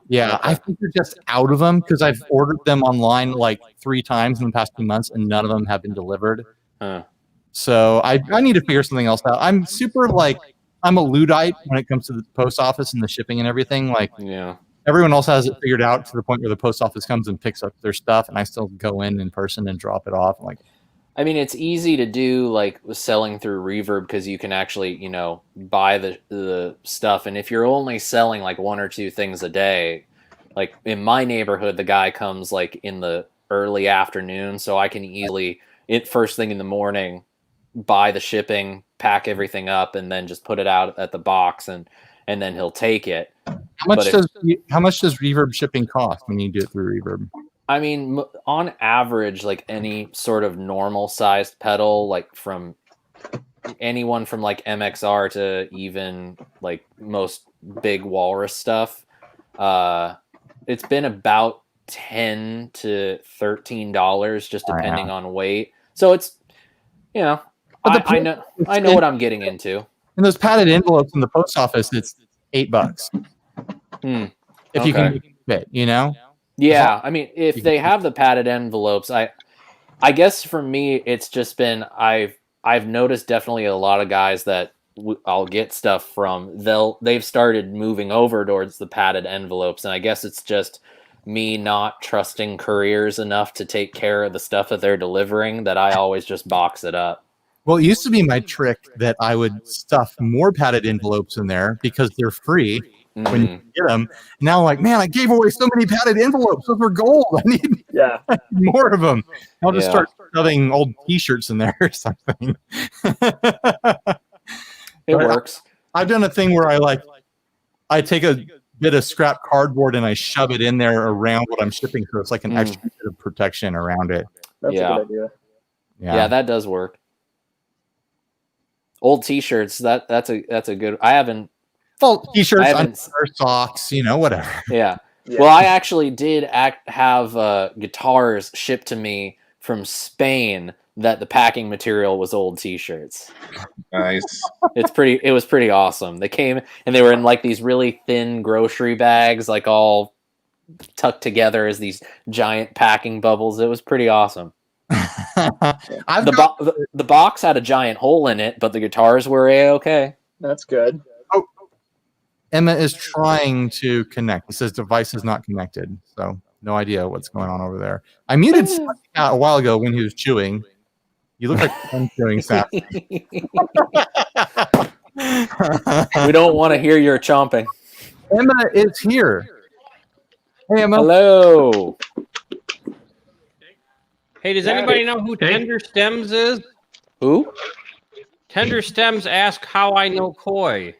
Yeah. I think they're just out of them because I've ordered them online like 3 times in the past 2 months and none of them have been delivered. Huh. So I need to figure something else out. I'm super I'm a Luddite when it comes to the post office and the shipping and everything. Like, Yeah. everyone else has it figured out to the point where the post office comes and picks up their stuff, and I still go in person and drop it off. Like, I mean, it's easy to do like selling through Reverb because you can actually, buy the stuff. And if you're only selling like 1 or 2 things a day, like in my neighborhood, the guy comes like in the early afternoon, so I can easily first thing in the morning buy the shipping, pack everything up, and then just put it out at the box, and then he'll take it. How much does Reverb shipping cost when you do it through Reverb? I mean, on average, like any sort of normal sized pedal, like from anyone from like MXR to even like most big Walrus stuff, it's been about $10 to $13, just depending on weight. So it's, I know what I'm getting into. And those padded envelopes in the post office, it's $8. If you can fit, Yeah, I mean, if they have the padded envelopes, I guess for me, it's just been I've noticed definitely a lot of guys that I'll get stuff from. They've started moving over towards the padded envelopes, and I guess it's just me not trusting couriers enough to take care of the stuff that they're delivering that I always just box it up. Well, it used to be my trick that I would stuff more padded envelopes in there because they're free. When you get them. Now I'm like, man, I gave away so many padded envelopes. Those were gold. I need more of them. I'll just start shoving old T-shirts in there or something. It works. I've done a thing where I take a bit of scrap cardboard and I shove it in there around what I'm shipping, so it's like an extra bit of protection around it. That's a good idea. Yeah, that does work. Old T-shirts. That's a good. I haven't. Well, T-shirts, socks, whatever. Yeah. Well, I actually did have guitars shipped to me from Spain that the packing material was old T-shirts. Nice. It was pretty awesome. They came and they were in like these really thin grocery bags, like all tucked together as these giant packing bubbles. It was pretty awesome. The box had a giant hole in it, but the guitars were A-okay. That's good. Emma is trying to connect. It says device is not connected, so no idea what's going on over there. I muted Sassy a while ago when he was chewing. You look like I'm chewing Sassy. We don't want to hear your chomping. Emma is here. Hey, Emma. Hello. Hey, does anybody know who Tender Stems is? Who? Tender Stems asked how I know Coy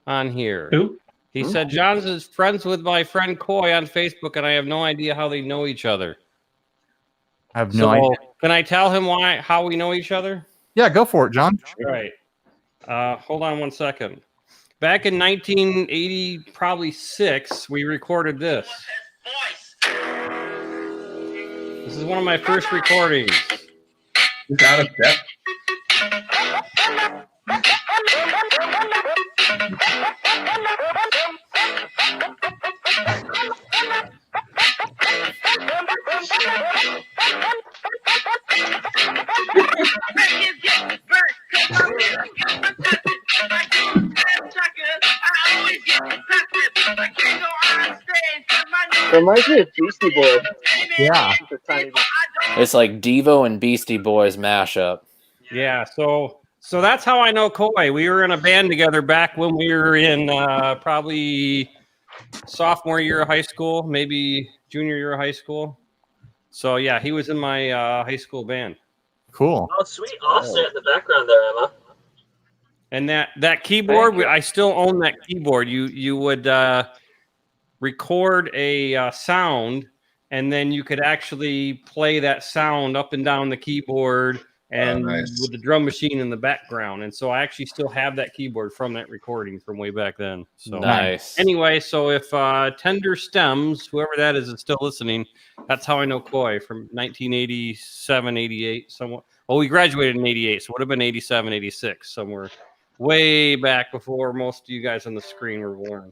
on here. Who? He said John's is friends with my friend Coy on Facebook, and I have no idea how they know each other. I have no idea. Can I tell him how we know each other? Yeah, go for it, John. All right. Hold on 1 second. Back in 1980, probably 6, we recorded this. This is one of my first recordings. It's out of step. Reminds me of Beastie Boys. Yeah. It's like Devo and Beastie Boys mashup. Yeah, so that's how I know Coy. We were in a band together back when we were in probably sophomore year of high school, maybe junior year of high school. So yeah, he was in my high school band. Cool. Oh, sweet offset in the background there, Emma. And that keyboard, I still own that keyboard. You would record a sound, and then you could actually play that sound up and down the keyboard, and with the drum machine in the background. And so I actually still have that keyboard from that recording from way back then. So nice. Anyway, so if Tender Stems, whoever that is still listening, that's how I know Coy from 1987, 88, somewhat. Well, we graduated in 88, so it would have been 87, 86, somewhere way back before most of you guys on the screen were born.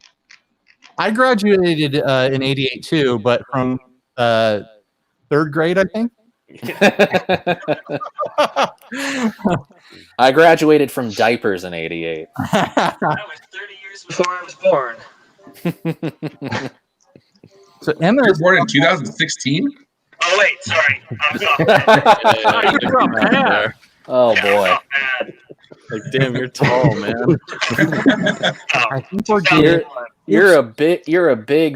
I graduated in 88 too, but from 3rd grade, I think. I graduated from diapers in '88. That was 30 years before I was born. So Emma You were born in 2016. Oh wait, sorry. I'm Oh boy. Like, damn, you're tall, man. I think we're getting, You're a big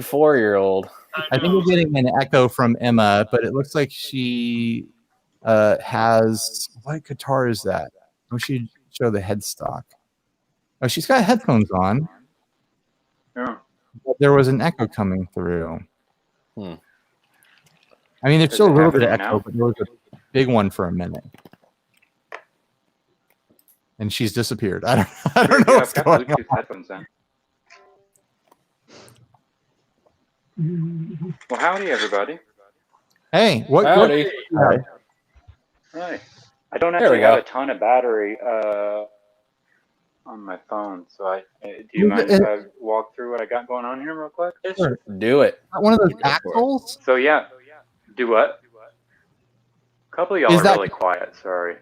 4-year-old. I think we're getting an echo from Emma, but it looks like she has, what guitar is that? Oh, she show the headstock. Oh, she's got headphones on. Yeah. But there was an echo coming through. Hmm. I mean, there's Is still a it little bit of happening echo, now? but there was a big one for a minute. And she's disappeared. I don't know Yeah, what's I've got going Bluetooth on. headphones in. Well, howdy, everybody. Hey, what? Howdy. What Hi. I don't There we actually have go. a ton of battery on my phone, so do you mind if I walk through what I got going on here real quick? Sure. Do it. Not one of those Go for it. axles? So yeah, do what? A couple of y'all Is are that- really quiet. Sorry.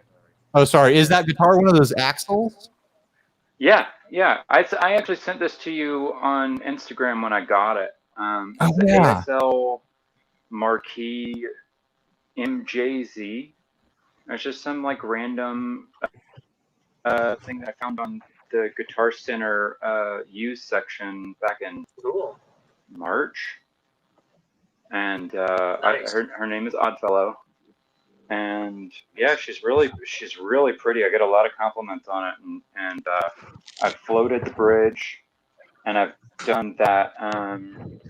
Oh, sorry. Is that guitar one of those axles? Yeah. I actually sent this to you on Instagram when I got it. It's the yeah. ASL Marquee MJZ. It's just some like random thing that I found on the Guitar Center used section back in March. And Nice. her name is Oddfellow. And yeah, she's really pretty. I get a lot of compliments on it, and I've floated the bridge, and I've done that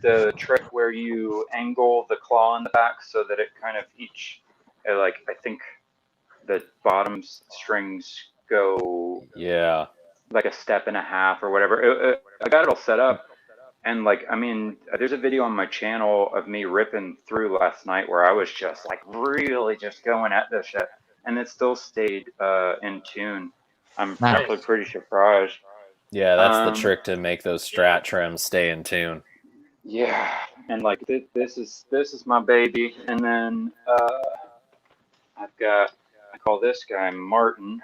the trick where you angle the claw in the back so that it kind of I think the bottom strings go Yeah. like a step and a half or whatever. I got it all set up. And there's a video on my channel of me ripping through last night where I was just like really just going at this shit, and it still stayed in tune. I'm Nice. actually pretty surprised. Yeah, that's the trick to make those Strat trims stay in tune. Yeah, and like this is my baby, and then I call this guy Martin.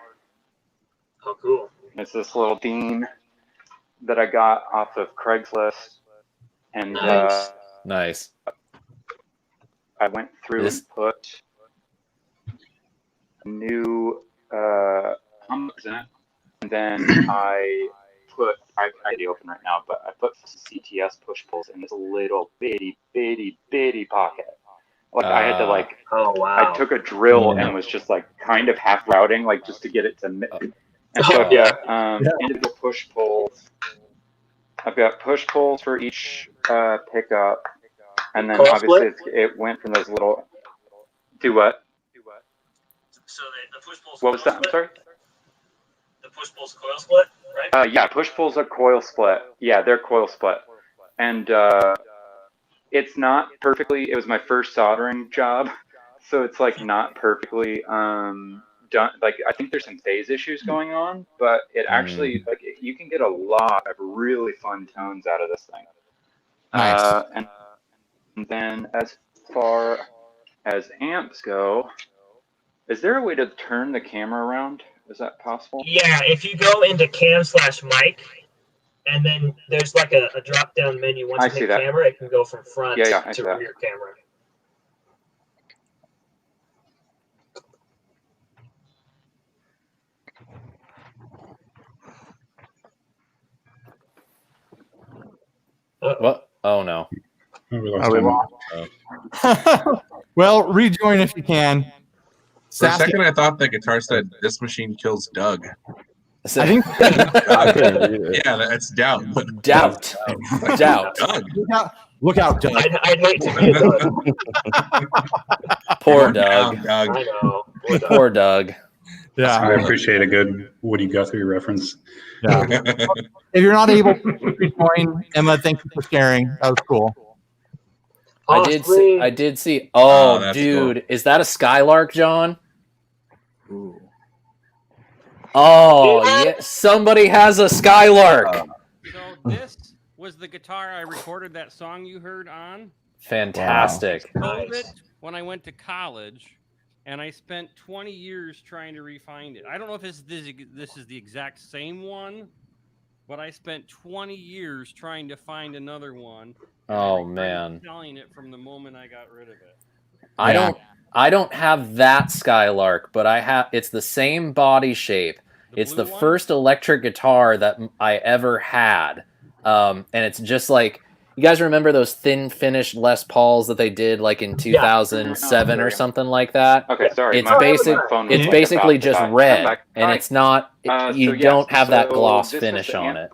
Oh, cool. It's this little Dean that I got off of Craigslist, and Nice. Nice. I went through and put a new humbuckers in it, and then I had it open right now, but I put CTS push pulls in this little bitty pocket. Like I had to Oh wow. I took a drill and was just like kind of half routing, like just to get it to. And so I've got individual push pulls. I've got push pulls for each pickup, and then Coil obviously split? it went from those little. Do what? So the push pulls. What was that? I'm sorry. The push pulls coil split, right? Yeah, push pulls are coil split. Yeah, they're coil split, and it's not perfectly. It was my first soldering job, so it's like not perfectly done. Like I think there's some phase issues going on, but it actually you can get a lot of really fun tones out of this thing. Nice. And then as far as amps go, is there a way to turn the camera around? Is that possible? Yeah, if you go into cam/mic, and then there's like a drop down menu. Once I you see hit that. camera, it can go from front I see to that. rear camera. What? Oh no. We Oh, we lost. Well, rejoin if you can. For a Sassy- second, I thought the guitar said, "This machine kills Doug." I think Yeah, that's doubt. But Doubt. Doubt. Doug. Look out, Doug. I'd hate to be a Doug. Poor Look Doug. out, Doug. I know. Poor Doug. Poor Doug. Yeah. I appreciate a good Woody Guthrie reference. Yeah. If you're not able to rejoin, Emma, thank you for sharing. That was cool. I did see. Oh, Oh, that's dude, is that a Skylark, John? Oh, yeah. Somebody has a Skylark. So this was the guitar I recorded that song you heard on. Fantastic. Sold it when I went to college. and I spent 20 years trying to refind it. I don't know if this is the exact same one, but I spent 20 years trying to find another one. Oh man, selling it from the moment I got rid of it. I don't have that Skylark, but I have. It's the same body shape. It's the first electric guitar that I ever had, and it's just like, you guys remember those thin finished Les Pauls that they did like in 2007 or something like that? Okay, sorry. It's phone was It's like basically about to just die. red, Hi. and it's not. You yes, don't have that so gloss this was finish the on it.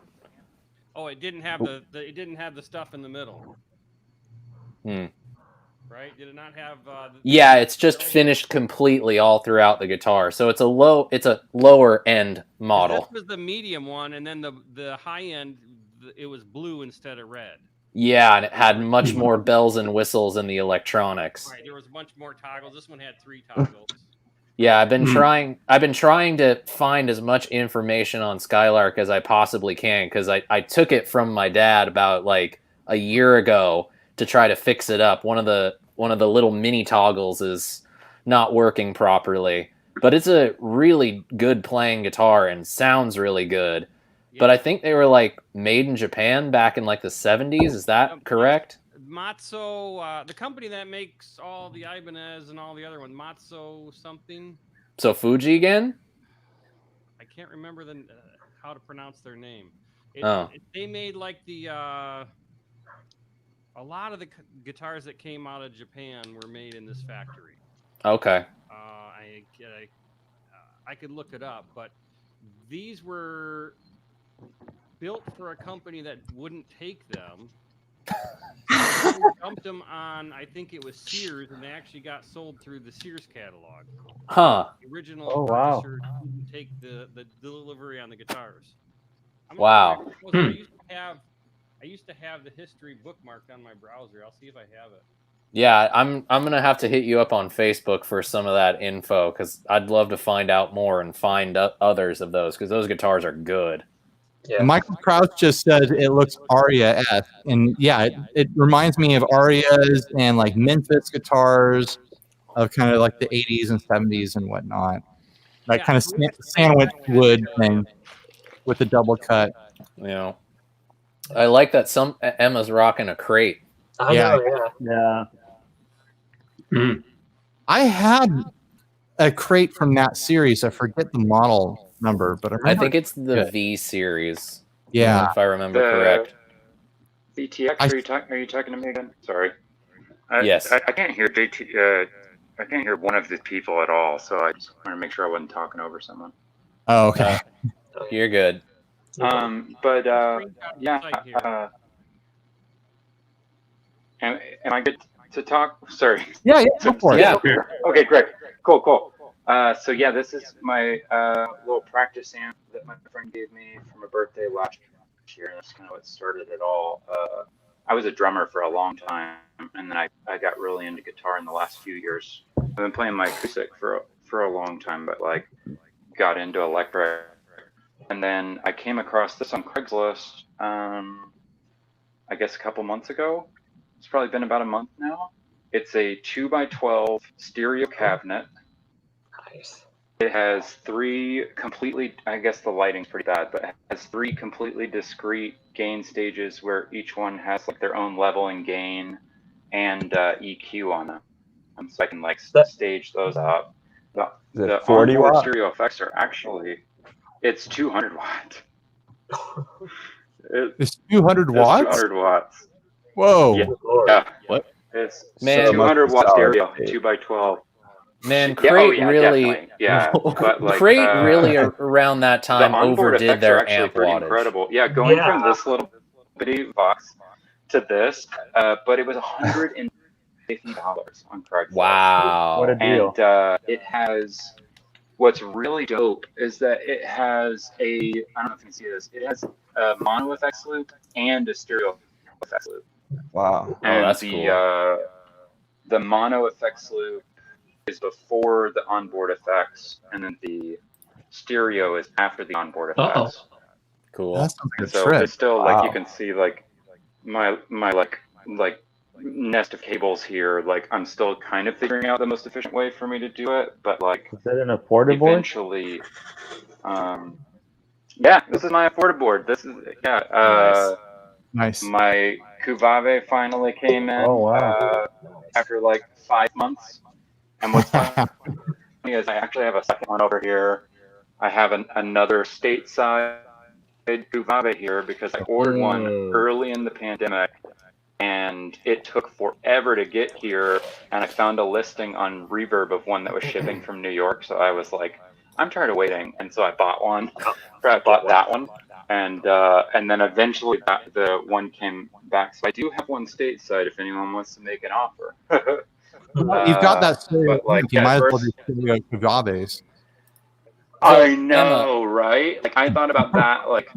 Oh, it didn't have it didn't have the stuff in the middle, right? Did it not have? Yeah, it's just finished completely all throughout the guitar. So it's a lower end model. This was the medium one, and then the high end, it was blue instead of red. Yeah, and it had much more bells and whistles in the electronics. Right, there was much more toggles. This one had 3 toggles. Yeah, I've been trying to find as much information on Skylark as I possibly can, because I took it from my dad about like a year ago to try to fix it up. One of the little mini toggles is not working properly, but it's a really good playing guitar and sounds really good. Yeah. But I think they were like made in Japan back in like the 70s. Is that correct? Matzo, the company that makes all the Ibanez and all the other ones, Matzo something. So Fuji again? I can't remember how to pronounce their name. They made like a lot of the guitars that came out of Japan were made in this factory. Okay. I could look it up, but these were built for a company that wouldn't take them. They dumped them on, I think it was Sears, and they actually got sold through the Sears catalog. Huh. The original purchaser didn't take the delivery on the guitars. Wow. I used to have the history bookmarked on my browser. I'll see if I have it. Yeah, I'm gonna have to hit you up on Facebook for some of that info, because I'd love to find out more and find others of those, because those guitars are good. Yeah. Michael Crouch just said it looks Aria-esque, and yeah, it reminds me of Arias and like Memphis guitars of kind of like the 80s and 70s and whatnot. That kind of sandwich wood thing with the double cut. Yeah, I like that Emma's rocking a crate. Yeah. I had a crate from that series. I forget the model number, but I think it's the V series. Yeah, if I remember correct. VTX? Are you talking to me again? Sorry. Yes. I can't hear JT. I can't hear one of the people at all, so I just want to make sure I wasn't talking over someone. Oh, okay. You're good. But yeah. Am I good to talk? Sorry. Yeah, go for it. Yeah. Okay, great. Cool. So yeah, this is my little practice amp that my friend gave me for my birthday last year, and that's kind of what started it all. I was a drummer for a long time, and then I got really into guitar in the last few years. I've been playing my acoustic for a long time, but like got into electric, and then I came across this on Craigslist. I guess a couple months ago. It's probably been about a month now. It's a 2x12 stereo cabinet. Nice. It has 3 completely, I guess the lighting's pretty bad, but it has 3 completely discrete gain stages where each one has like their own level and gain and EQ on them. So I can like stage those up. The 40 onboard watt? stereo effects are actually, it's 200 watt. It's 200 watts? 200 watts. Whoa. Yeah. What? It's Man, 200 watt stereo, 2x12. Man, Crate really, but like, Crate really around that time the onboard overdid effects are their actually amp pretty wattage. incredible. Yeah, going from this little bitty box to this, but it was $150 on Craigslist. Wow. What a deal. And it has, what's really dope is that it has I don't know if you can see this, it has a mono effects loop and a stereo effects loop. Wow. And that's cool. The mono effects loop is before the onboard effects, and then the stereo is after the onboard effects. Cool. That's a good So trick. it's still like you can see like my like nest of cables here. Like I'm still kind of figuring out the most efficient way for me to do it, but like Is that an affordable board? eventually, yeah, this is my affordable. This is Nice. My Kuvave finally came in. Oh, wow. After like 5 months. And what's funny is I actually have a second one over here. I have another stateside Kuvave here because I ordered one early in the pandemic, and it took forever to get here. And I found a listing on Reverb of one that was shipping from New York. So I was like, I'm tired of waiting, and so I bought one. I bought that one, and then eventually the one came back. So I do have one stateside if anyone wants to make an offer. You've got that stereo. but, like, You at might as well first- do stereo Kuvaves. I know, right? Like I thought about that. Like,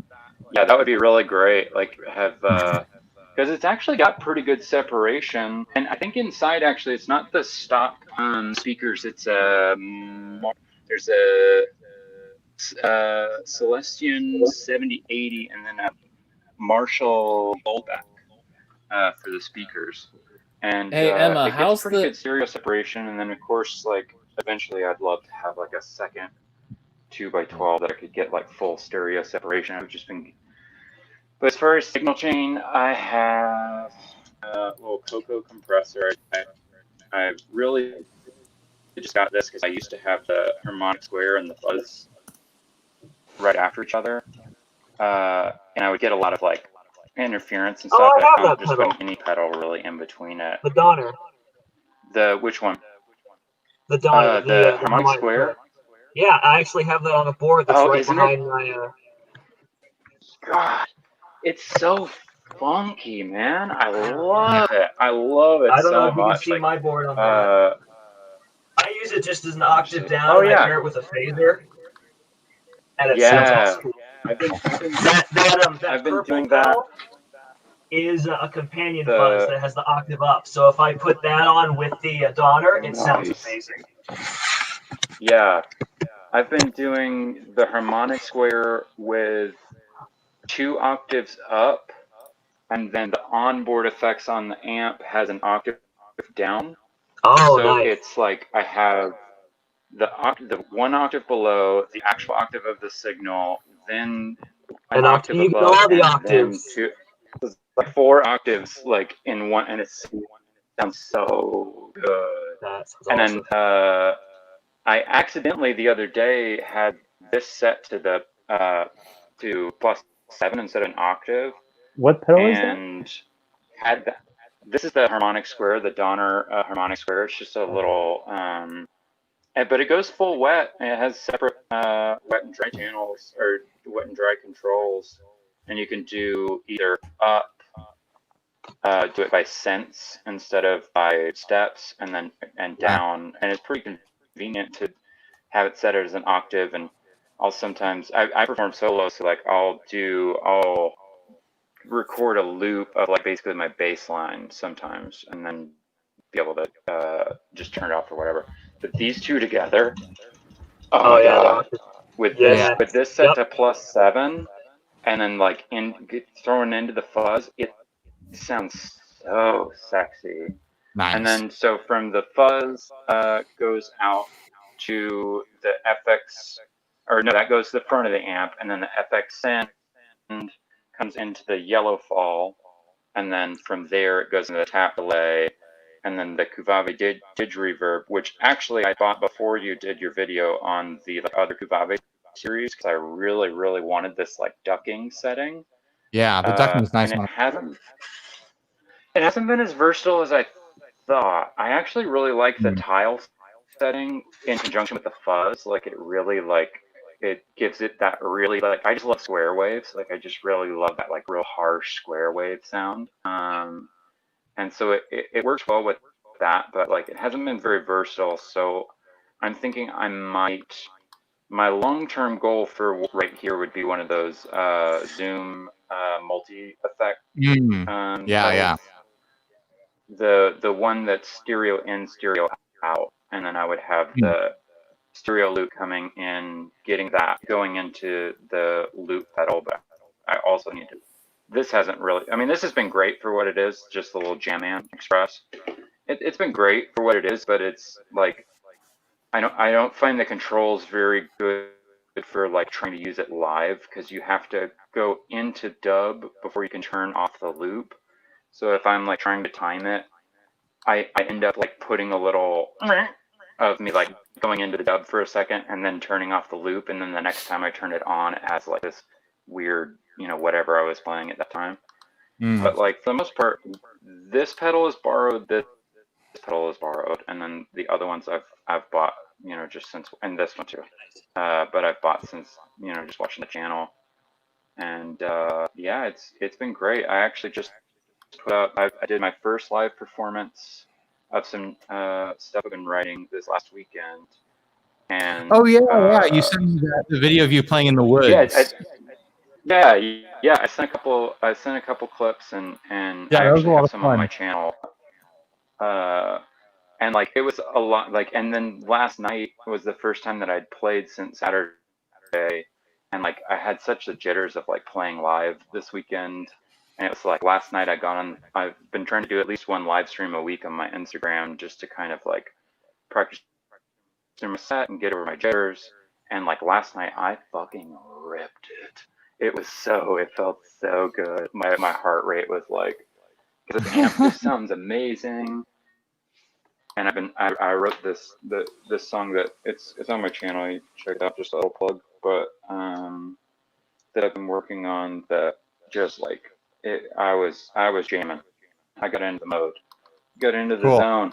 yeah, that would be really great. Like have because it's actually got pretty good separation, and I think inside actually it's not the stock speakers. It's there's a Celestion 7080 and then a Marshall Goldback for the speakers. And Hey, Emma, it gets how's pretty the- good stereo separation, and then of course like eventually I'd love to have like a second 2x12 that I could get like full stereo separation. I've just been, but as far as signal chain, I have a little Coco compressor. I really just got this because I used to have the harmonic square and the fuzz right after each other, and I would get a lot of like interference and Oh, stuff. I have found that just pedal. putting any pedal really in between it. The Donner. The which one? The Donner. The harmonic square. Yeah, I actually have that on the board that's Oh, right isn't behind it? my. God, it's so funky, man. I love it. I love it I don't know so if you can much. see Like, my board on there. I use it just as an octave down. Oh, and yeah. I pair it with a phaser, and it Yeah. sounds awesome. I've been That doing purple that. pedal is a companion The- fuzz that has the octave up. So if I put that on with the Donner, it sounds Nice. amazing. Yeah, I've been doing the harmonic square with 2 octaves up, and then the onboard effects on the amp has an octave down. Oh, so nice. it's like I have the 1 octave below, the actual octave of the signal, then an octave you get above, all the and octaves. then 2, it's like 4 octaves like in one, and it sounds so good. That's and awesome. then I accidentally the other day had this set to the to +7 instead of an octave, What pedal is that? and had that. This is the harmonic square, the Donner harmonic square. It's just a little, but it goes full wet, and it has separate wet and dry channels, or wet and dry controls, and you can do either up, do it by cents instead of by steps, and then down, and it's pretty convenient to have it set as an octave. And I'll sometimes I perform solo, so like I'll record a loop of like basically my bass line sometimes, and then be able to just turn it off or whatever. But these two together, Oh, yeah, God, with yeah. this set to +7, and then like thrown into the fuzz, it sounds so sexy. Nice. And then so from the fuzz goes out to the FX, or no, that goes to the front of the amp, and then the FX send comes into the yellow fall, and then from there it goes into the tap delay, and then the Kuvave Digireverb, which actually I bought before you did your video on the other Kuvave series, because I really, really wanted this like ducking setting. Yeah, the ducking is nice. And it hasn't been as versatile as I thought. I actually really like the tile setting in conjunction with the fuzz. Like it really it gives it that really I just love square waves. Like I just really love that like real harsh square wave sound. And so it works well with that, but like it hasn't been very versatile. So I'm thinking my long-term goal for right here would be one of those Zoom multi-effect. Yeah. The one that's stereo in, stereo out, and then I would have the stereo loop coming in, getting that going into the loop pedal, but I also need to this hasn't really. I mean, this has been great for what it is. Just the little Jam-Man Express. It's been great for what it is, but it's like I don't find the controls very good for like trying to use it live, because you have to go into dub before you can turn off the loop. So if I'm like trying to time it, I end up like putting a little of me like going into the dub for a second and then turning off the loop, and then the next time I turn it on, it has like this weird, whatever I was playing at that time. But like for the most part, this pedal is borrowed, this pedal is borrowed, and then the other ones I've bought, just since, and this one too. But I've bought since, just watching the channel. And yeah, it's been great. I actually just put out, I did my first live performance of some stuff I've been writing this last weekend. And Oh yeah. You sent me the video of you playing in the woods. Yeah, I sent a couple clips, and Yeah, I that was actually a lot have of some on my fun. channel. And like it was a lot, like, and then last night was the first time that I'd played since Saturday, and like I had such the jitters of like playing live this weekend. And it was like last night I've been trying to do at least one live stream a week on my Instagram, just to kind of like practice my set and get over my jitters. And like last night I fucking ripped it. It felt so good. My heart rate was like, because this amp just sounds amazing. And I wrote this song that it's on my channel. You check it out, just a little plug. But that I've been working on, that just like I was jamming. I got into the mode, got into the zone,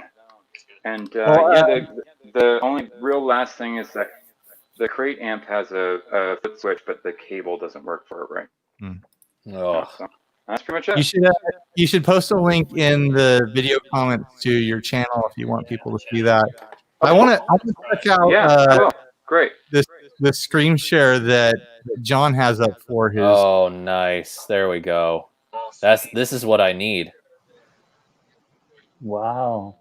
and the only real last thing is that the Crate amp has a foot switch, but the cable doesn't work for it, right? So that's pretty much it. You should post a link in the video comments to your channel if you want people to see that. I want to check out great the screen share that John has up for his. Oh, nice. There we go. This is what I need. Wow.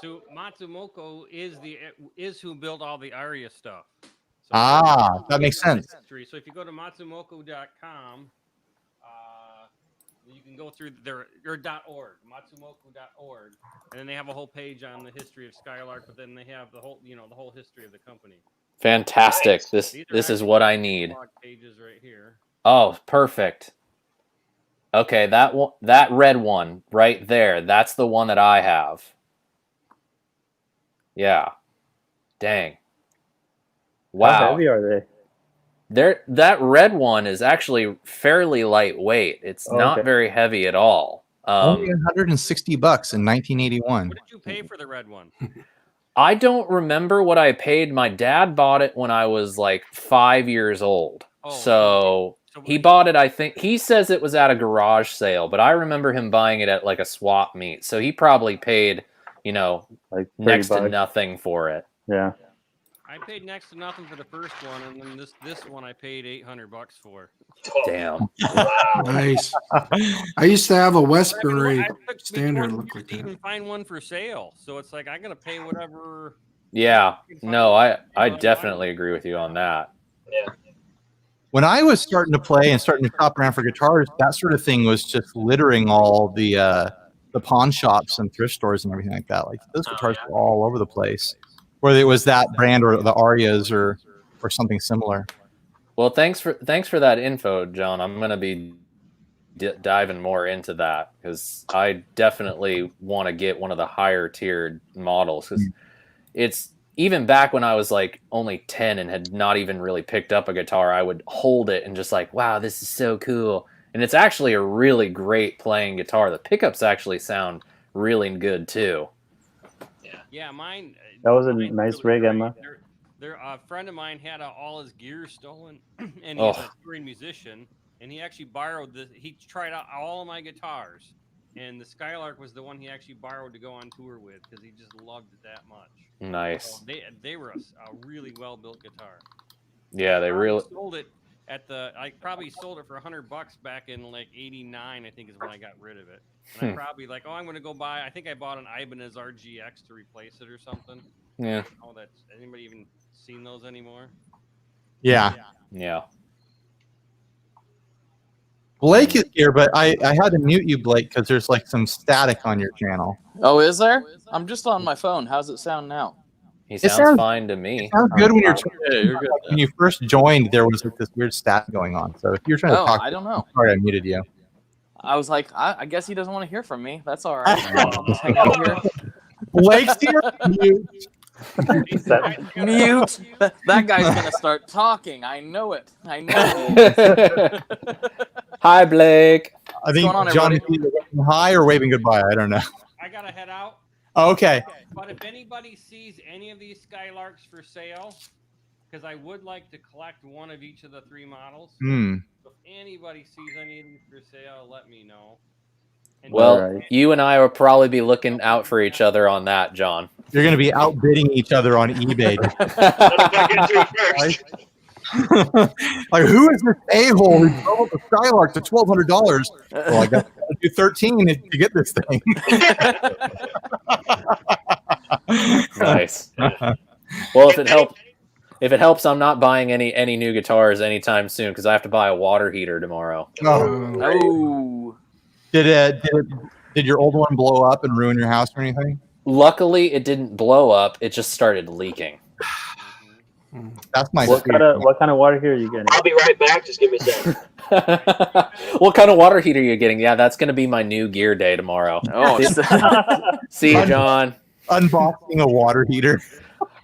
So Matsumoko is who built all the Aria stuff. So that makes sense. History. So if you go to matsumoko.com, you can go through their .org, matsumoko.org, and then they have a whole page on the history of Skylark, but then they have the whole, the whole history of the company. Fantastic. This is what I need. Pages right here. Oh, perfect. Okay, that red one right there, that's the one that I have. Yeah. Dang. Wow. How heavy are they? That red one is actually fairly lightweight. It's not very heavy at all. Only $160 in 1981. What did you pay for the red one? I don't remember what I paid. My dad bought it when I was like 5 years old. So he bought it, I think. He says it was at a garage sale, but I remember him buying it at like a swap meet. So he probably paid, like next to $30. nothing for it. Yeah. I paid next to nothing for the first one, and then this one I paid $800 for. Damn. Nice. I used to have a Westbury standard look like to even find one for sale, so it's like I'm gonna pay whatever. Yeah. No, I definitely agree with you on that. Yeah. When I was starting to play and starting to shop around for guitars, that sort of thing was just littering all the pawn shops and thrift stores and everything like that. Like those guitars were all over the place, whether it was that brand or the Arias or something similar. Well, thanks for that info, John. I'm gonna be diving more into that because I definitely want to get one of the higher tiered models, because it's even back when I was like only 10 and had not even really picked up a guitar, I would hold it and just like, wow, this is so cool. And it's actually a really great playing guitar. The pickups actually sound really good too. Yeah, mine. That was a nice rig, Emma. A friend of mine had all his gear stolen, and he's a touring musician, and he actually borrowed he tried out all of my guitars, and the Skylark was the one he actually borrowed to go on tour with because he just loved it that much. Nice. So they were a really well built guitar. Yeah, they really sold it I probably sold it for $100 back in like '89, I think is when I got rid of it. And I probably like, I'm going to go buy. I think I bought an Ibanez RGX to replace it or something. Yeah. Oh, that's anybody even seen those anymore? Yeah. Yeah. Blake is here, but I had to mute you, Blake, because there's like some static on your channel. Oh, is there? I'm just on my phone. How's it sound now? He sounds fine to me. It sounds good when you're Yeah, you're good. when you first joined. There was like this weird static going on. So if you're trying to Oh, talk, I don't know. Sorry, I muted you. I was like, I guess he doesn't want to hear from me. That's all right. I'll just hang out here. Blake's here. Mute. Mute. That guy's gonna start talking. I know it. I know it. Hi, Blake. I think going on, John is everybody? either waving hi or waving goodbye. I don't know. I gotta head out. Okay. But if anybody sees any of these Skylarks for sale, because I would like to collect one of each of the 3 models. Hmm. So if anybody sees any of these for sale, let me know. And Well, you and I will probably be looking out for each other on that, John. You're going to be outbidding each other on eBay. Like, who is this a-hole who sold the Skylark to $1,200? Well, I got to do 13 to get this thing. Nice. Well, if it helps, I'm not buying any new guitars anytime soon because I have to buy a water heater tomorrow. Oh. Did your old one blow up and ruin your house or anything? Luckily, it didn't blow up. It just started leaking. That's my What kind of water heater are you getting? I'll be right back. Just give me a second. What kind of water heater are you getting? Yeah, that's going to be my new gear day tomorrow. Oh, See you, John. Unboxing a water heater.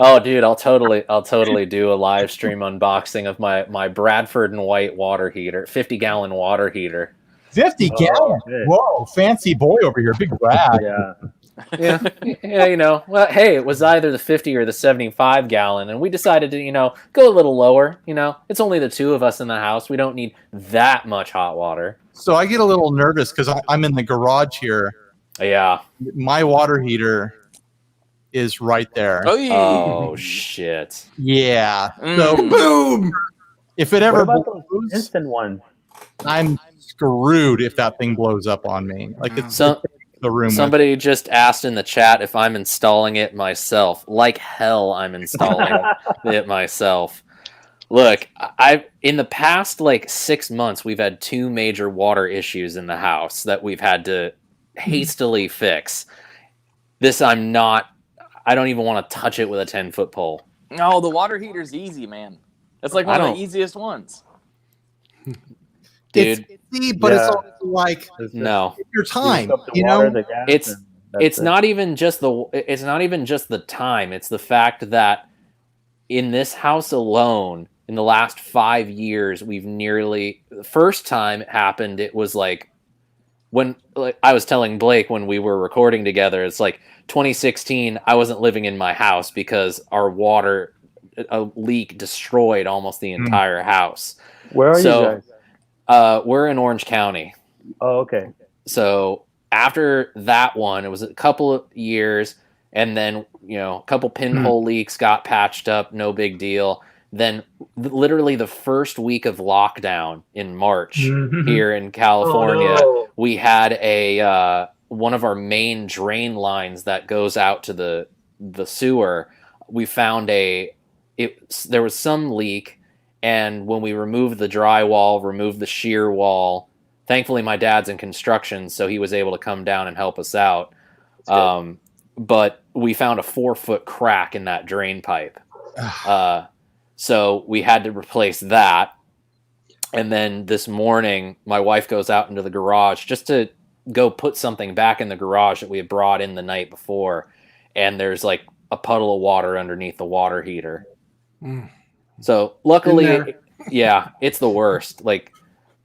Oh, dude, I'll totally do a live stream unboxing of my Bradford and White water heater, 50-gallon water heater. 50 gallon. Whoa, fancy boy over here. Big Brad. Yeah, you know. Well, hey, it was either the 50 or the 75 gallon, and we decided to, go a little lower. It's only the 2 of us in the house. We don't need that much hot water. So I get a little nervous because I'm in the garage here. Yeah. My water heater is right there. Oh shit. Yeah. So boom. If it ever What about blows, those instant ones? I'm screwed if that thing blows up on me. Like it's the room. Somebody just asked in the chat if I'm installing it myself. Like hell, I'm installing it myself. Look, in the past 6 months, we've had 2 major water issues in the house that we've had to hastily fix. This I don't even want to touch it with a 10-foot pole. No, the water heater's easy, man. It's like one of the easiest ones. Dude, it's easy, but it's also like no. your time. It's not even just the time. It's the fact that in this house alone, in the last 5 years, the first time it happened, it was when I was telling Blake when we were recording together, it's 2016, I wasn't living in my house because our water leak destroyed almost the entire house. Where are you guys? We're in Orange County. Oh, okay. So after that one, it was a couple of years, and then a couple pinhole leaks got patched up, no big deal. Then literally the first week of lockdown in March here in California, we had one of our main drain lines that goes out to the sewer. We found there was some leak, and when we removed the drywall, removed the shear wall, thankfully my dad's in construction, so he was able to come down and help us out. But we found a 4-foot crack in that drain pipe. So we had to replace that. And then this morning, my wife goes out into the garage just to go put something back in the garage that we had brought in the night before. And there's a puddle of water underneath the water heater. So luckily, yeah, it's the worst.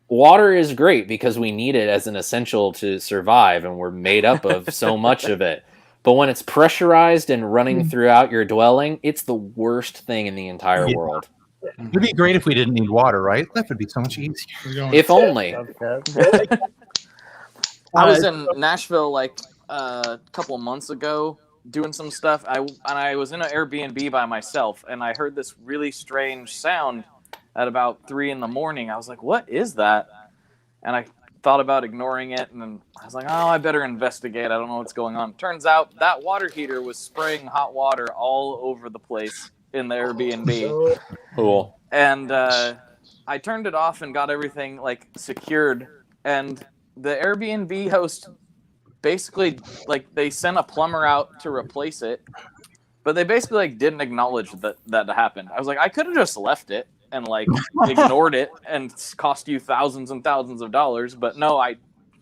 Water is great because we need it as an essential to survive, and we're made up of so much of it. But when it's pressurized and running throughout your dwelling, it's the worst thing in the entire world. It'd be great if we didn't need water, right? That would be so much easier. If only. I was in Nashville a couple of months ago doing some stuff. I was in an Airbnb by myself, and I heard this really strange sound at about 3 a.m. I was like, "What is that?" And I thought about ignoring it, and then I was like, "Oh, I better investigate. I don't know what's going on." Turns out that water heater was spraying hot water all over the place in the Airbnb. Cool. And I turned it off and got everything secured and the Airbnb host basically like they sent a plumber out to replace it, but they basically like didn't acknowledge that happened. I was like, I could have just left it and like ignored it and cost you thousands and thousands of dollars, but no, I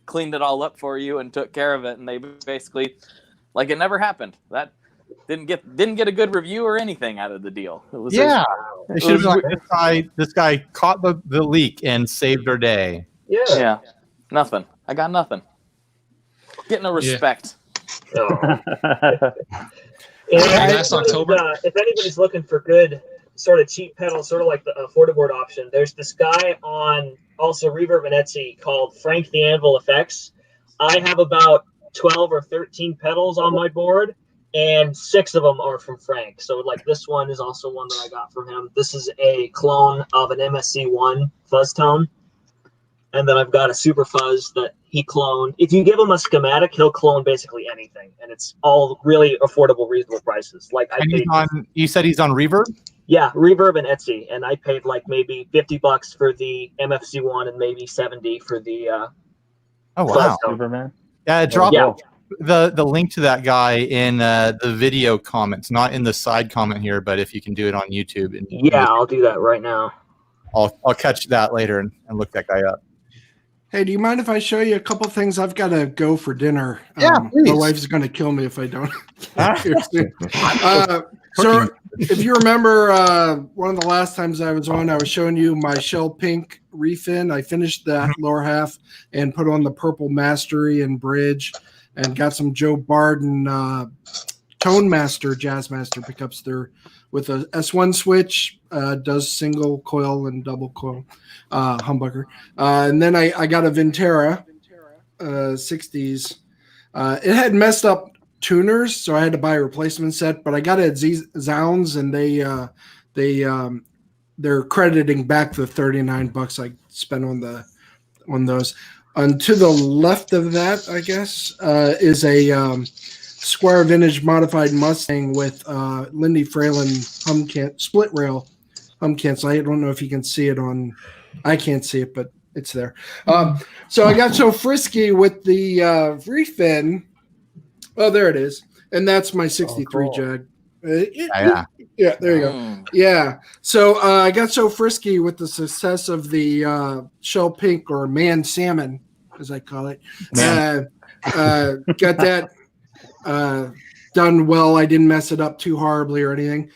cleaned it all up for you and took care of it, and they basically like it never happened. That didn't get a good review or anything out of the deal. It was It should have been like, this guy caught the leak and saved our day. Yeah. Nothing. I got nothing. Getting a respect. Last October. If anybody's looking for good sort of cheap pedals, sort of like the FortiBoard option, there's this guy on also Reverb and Etsy called Frank the Anvil Effects. I have about 12 or 13 pedals on my board, and 6 of them are from Frank. So like this one is also one that I got from him. This is a clone of an MSC1 fuzz tone. And then I've got a super fuzz that he cloned. If you give him a schematic, he'll clone basically anything, and it's all really affordable, reasonable prices. Like you said he's on Reverb? Yeah, Reverb and Etsy, and I paid like maybe $50 for the MFC1 and maybe 70 for the. Oh wow, Superman. Yeah, drop the link to that guy in the video comments, not in the side comment here, but if you can do it on YouTube. I'll do that right now. I'll catch that later and look that guy up. Hey, do you mind if I show you a couple things? I've got to go for dinner. Yeah, my wife's going to kill me if I don't. So if you remember, one of the last times I was on, I was showing you my Shell Pink refin. I finished that lower half and put on the purple mastery and bridge, and got some Joe Barden Tone Master Jazz Master pickups there with a S1 switch, does single coil and double coil humbucker. And then I got a Vintera 60s. It had messed up tuners, so I had to buy a replacement set, but I got it at Zounds, and they're crediting back the $39 I spent on those. And to the left of that, I guess, is a Squire Vintage modified Mustang with Lindy Fralin split rail hum cancel. I don't know if you can see it on. I can't see it, but it's there. So I got so frisky with the refin. Oh, there it is, and that's my '63 Jag. Yeah, there you go. Yeah. So I got so frisky with the success of the Shell Pink, or Man Salmon, as I call it. Got that done well. I didn't mess it up too horribly or anything.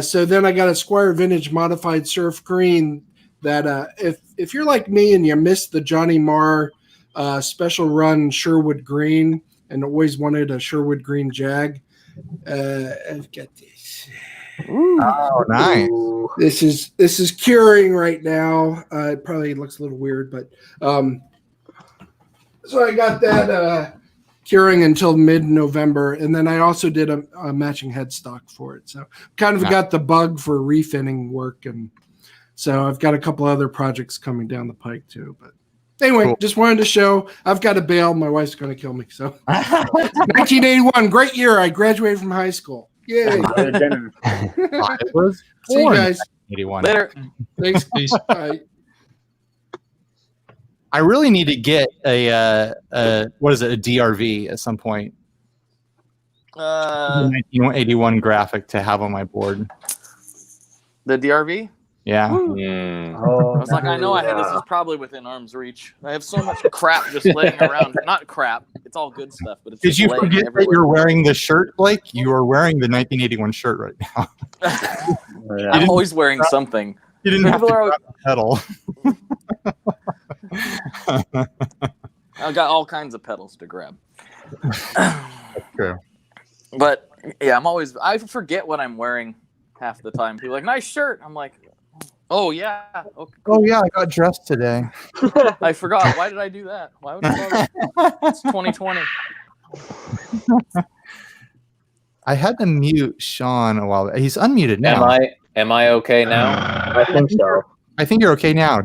So then I got a Squire Vintage modified Surf Green that if you're like me and you missed the Johnny Marr special run Sherwood Green and always wanted a Sherwood Green Jag, I've got this. Ooh. Oh, nice. This is curing right now. It probably looks a little weird, but so I got that curing until mid-November, and then I also did a matching headstock for it. So kind of got the bug for refinning work, and so I've got a couple other projects coming down the pike too. But anyway, just wanted to show. I've got to bail. My wife's going to kill me. So 1981, great year. I graduated from high school. Yay! I was See you guys. 81. Later. Thanks. Bye. I really need to get a what is it, a DRV at some point. 1981 graphic to have on my board. The DRV? Yeah. I was like, I know this is probably within arm's reach. I have so much crap just laying around. Not crap. It's all good stuff, but it's Did just you laying forget everywhere. that you're wearing the shirt, Blake? You are wearing the 1981 shirt right now. I'm always wearing something. You didn't have to People are grab a pedal. I've got all kinds of pedals to grab. True. But yeah, I forget what I'm wearing half the time. People are like, nice shirt. I'm like, oh yeah. Okay, Oh yeah, I got dressed today. I forgot. Why did I do that? Why would I bother? It's 2020. I had to mute Sean a while. He's unmuted now. Am I okay now? I think so. I think you're okay now.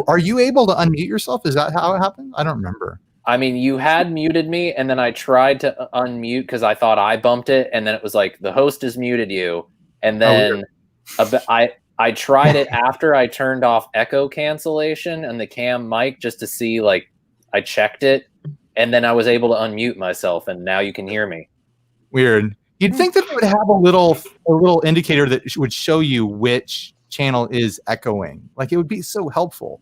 Are you able to unmute yourself? Is that how it happened? I don't remember. I mean, you had muted me, and then I tried to unmute because I thought I bumped it, and then it was like the host has muted you, and then I tried it after I turned off echo cancellation and the cam mic just to see like I checked it, and then I was able to unmute myself, and now you can hear me. Weird. You'd think that it would have a little indicator that would show you which channel is echoing. Like it would be so helpful.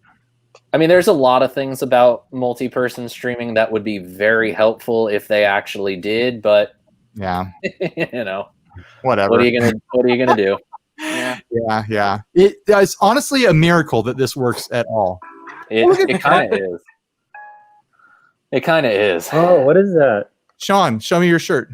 I mean, there's a lot of things about multi-person streaming that would be very helpful if they actually did, but yeah, you know, whatever. What are you gonna do? Yeah. It's honestly a miracle that this works at all. It kind of is. It kind of is. Oh, what is that? Sean, show me your shirt.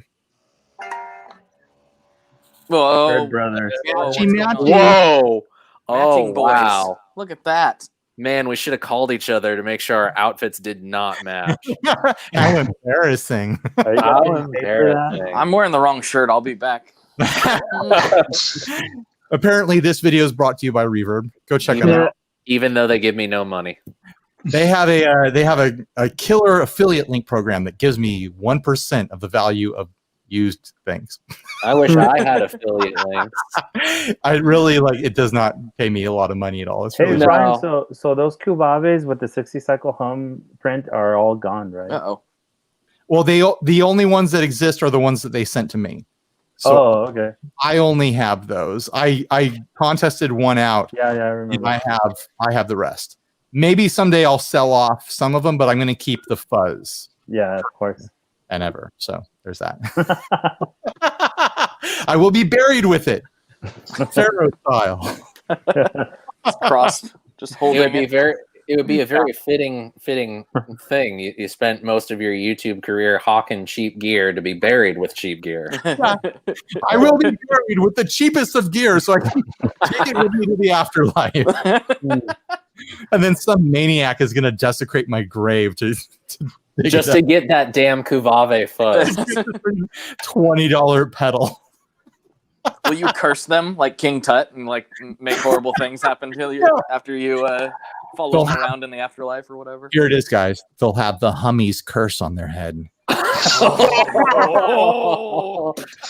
Whoa. Bird Brothers. Whoa. Oh, Matching boys. wow. Look at that. Man, we should have called each other to make sure our outfits did not match. How embarrassing. How embarrassing. I'm wearing the wrong shirt. I'll be back. Apparently, this video is brought to you by Reverb. Go check them out. Even though they give me no money. They have a killer affiliate link program that gives me 1% of the value of used things. I wish I had affiliate links. I really it does not pay me a lot of money at all. It's Hey really Brian, so those Cube Aves with the 60 cycle hum print are all gone, right? Uh-oh. Well, the only ones that exist are the ones that they sent to me. So okay. I only have those. I contested one out. Yeah, I remember. And I have the rest. Maybe someday I'll sell off some of them, but I'm going to keep the fuzz. Yeah, of course. And ever. So there's that. I will be buried with it, Pharaoh style. Crossed. Just holding It would be a very fitting thing. You spent most of your YouTube career hawking cheap gear to be buried with cheap gear. I will be buried with the cheapest of gear, so I can take it with me to the afterlife. And then some maniac is going to desecrate my grave to get that damn Kuvave fuzz. $20 pedal. Will you curse them like King Tut and make horrible things happen to you after you follow them around in the afterlife or whatever? Here it is, guys. They'll have the Hummies curse on their head.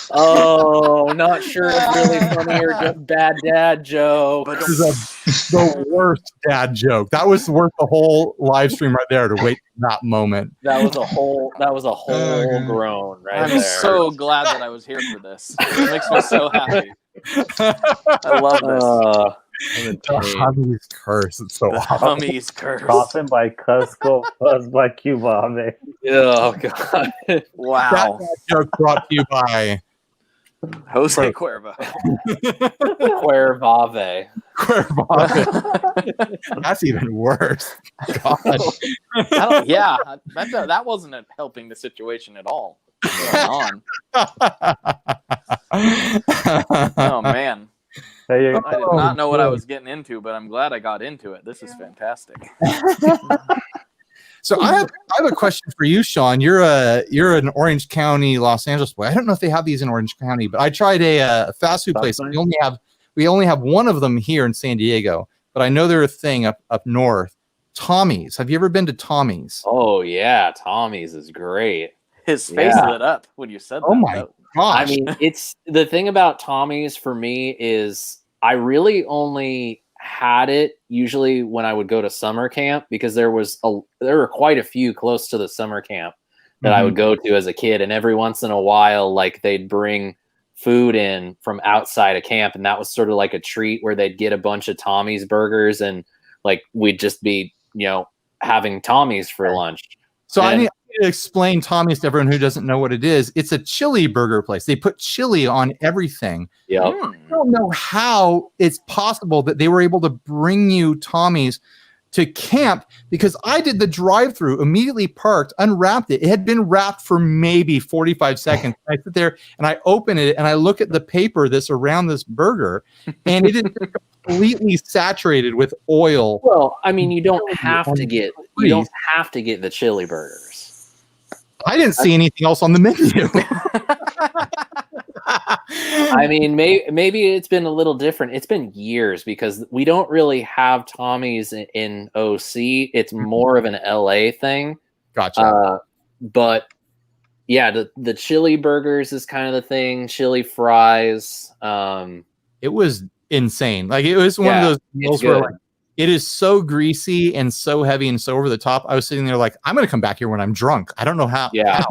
Oh, not sure if really funny or just bad dad joke. This is the worst dad joke. That was worth the whole live stream right there to wait for that moment. That was a whole groan right there. I'm so glad that I was here for this. It makes me so happy. I love this. The Hummies curse. It's so awesome. Hummies curse. Coffin by Cusco, fuzz by Cube Ave. Oh god! Wow. That joke brought to you by Jose Cuervo. Cuervave. That's even worse. God. That wasn't helping the situation at all. Going on. Oh man. I did not know what I was getting into, but I'm glad I got into it. This is fantastic. So I have a question for you, Sean. You're an Orange County, Los Angeles boy. I don't know if they have these in Orange County, but I tried a fast food place. We only have one of them here in San Diego, but I know they're a thing up north. Tommy's. Have you ever been to Tommy's? Oh yeah, Tommy's is great. His face lit up when you said that. Oh my gosh. I mean, it's the thing about Tommy's for me is I really only had it usually when I would go to summer camp because there were quite a few close to the summer camp that I would go to as a kid, and every once in a while they'd bring food in from outside of camp, and that was sort of like a treat where they'd get a bunch of Tommy's burgers and we'd just be having Tommy's for lunch. So I need to explain Tommy's to everyone who doesn't know what it is. It's a chili burger place. They put chili on everything. Yep. I don't know how it's possible that they were able to bring you Tommy's to camp, because I did the drive-through, immediately parked, unwrapped it. It had been wrapped for maybe 45 seconds. I sit there and I open it and I look at the paper that's around this burger, and it is completely saturated with oil. Well, I mean, you don't have to get the chili burgers. I didn't see anything else on the menu. I mean, maybe it's been a little different. It's been years because we don't really have Tommy's in OC. It's more of an LA thing. Gotcha. But yeah, the chili burgers is kind of the thing. Chili fries. It was insane. It was one of those meals where It is so greasy and so heavy and so over the top. I was sitting there like, I'm going to come back here when I'm drunk. I don't know how. Yeah.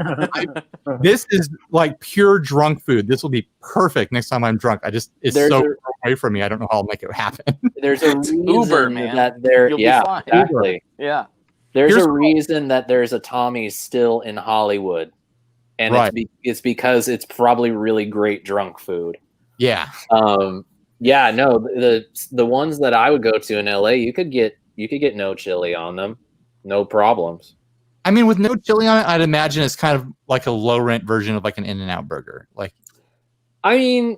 This is like pure drunk food. This will be perfect next time I'm drunk. It's There's so a- far away from me. I don't know how I'll make it happen. There's a reason Uber, man. that there. You'll be Yeah, fine. exactly. Yeah. There's Here's- a reason that there's a Tommy's still in Hollywood, and Right. it's because it's probably really great drunk food. Yeah. Yeah, no, the ones that I would go to in LA, you could get no chili on them, no problems. I mean, with no chili on it, I'd imagine it's kind of like a low rent version of like an In-N-Out burger. Like, I mean,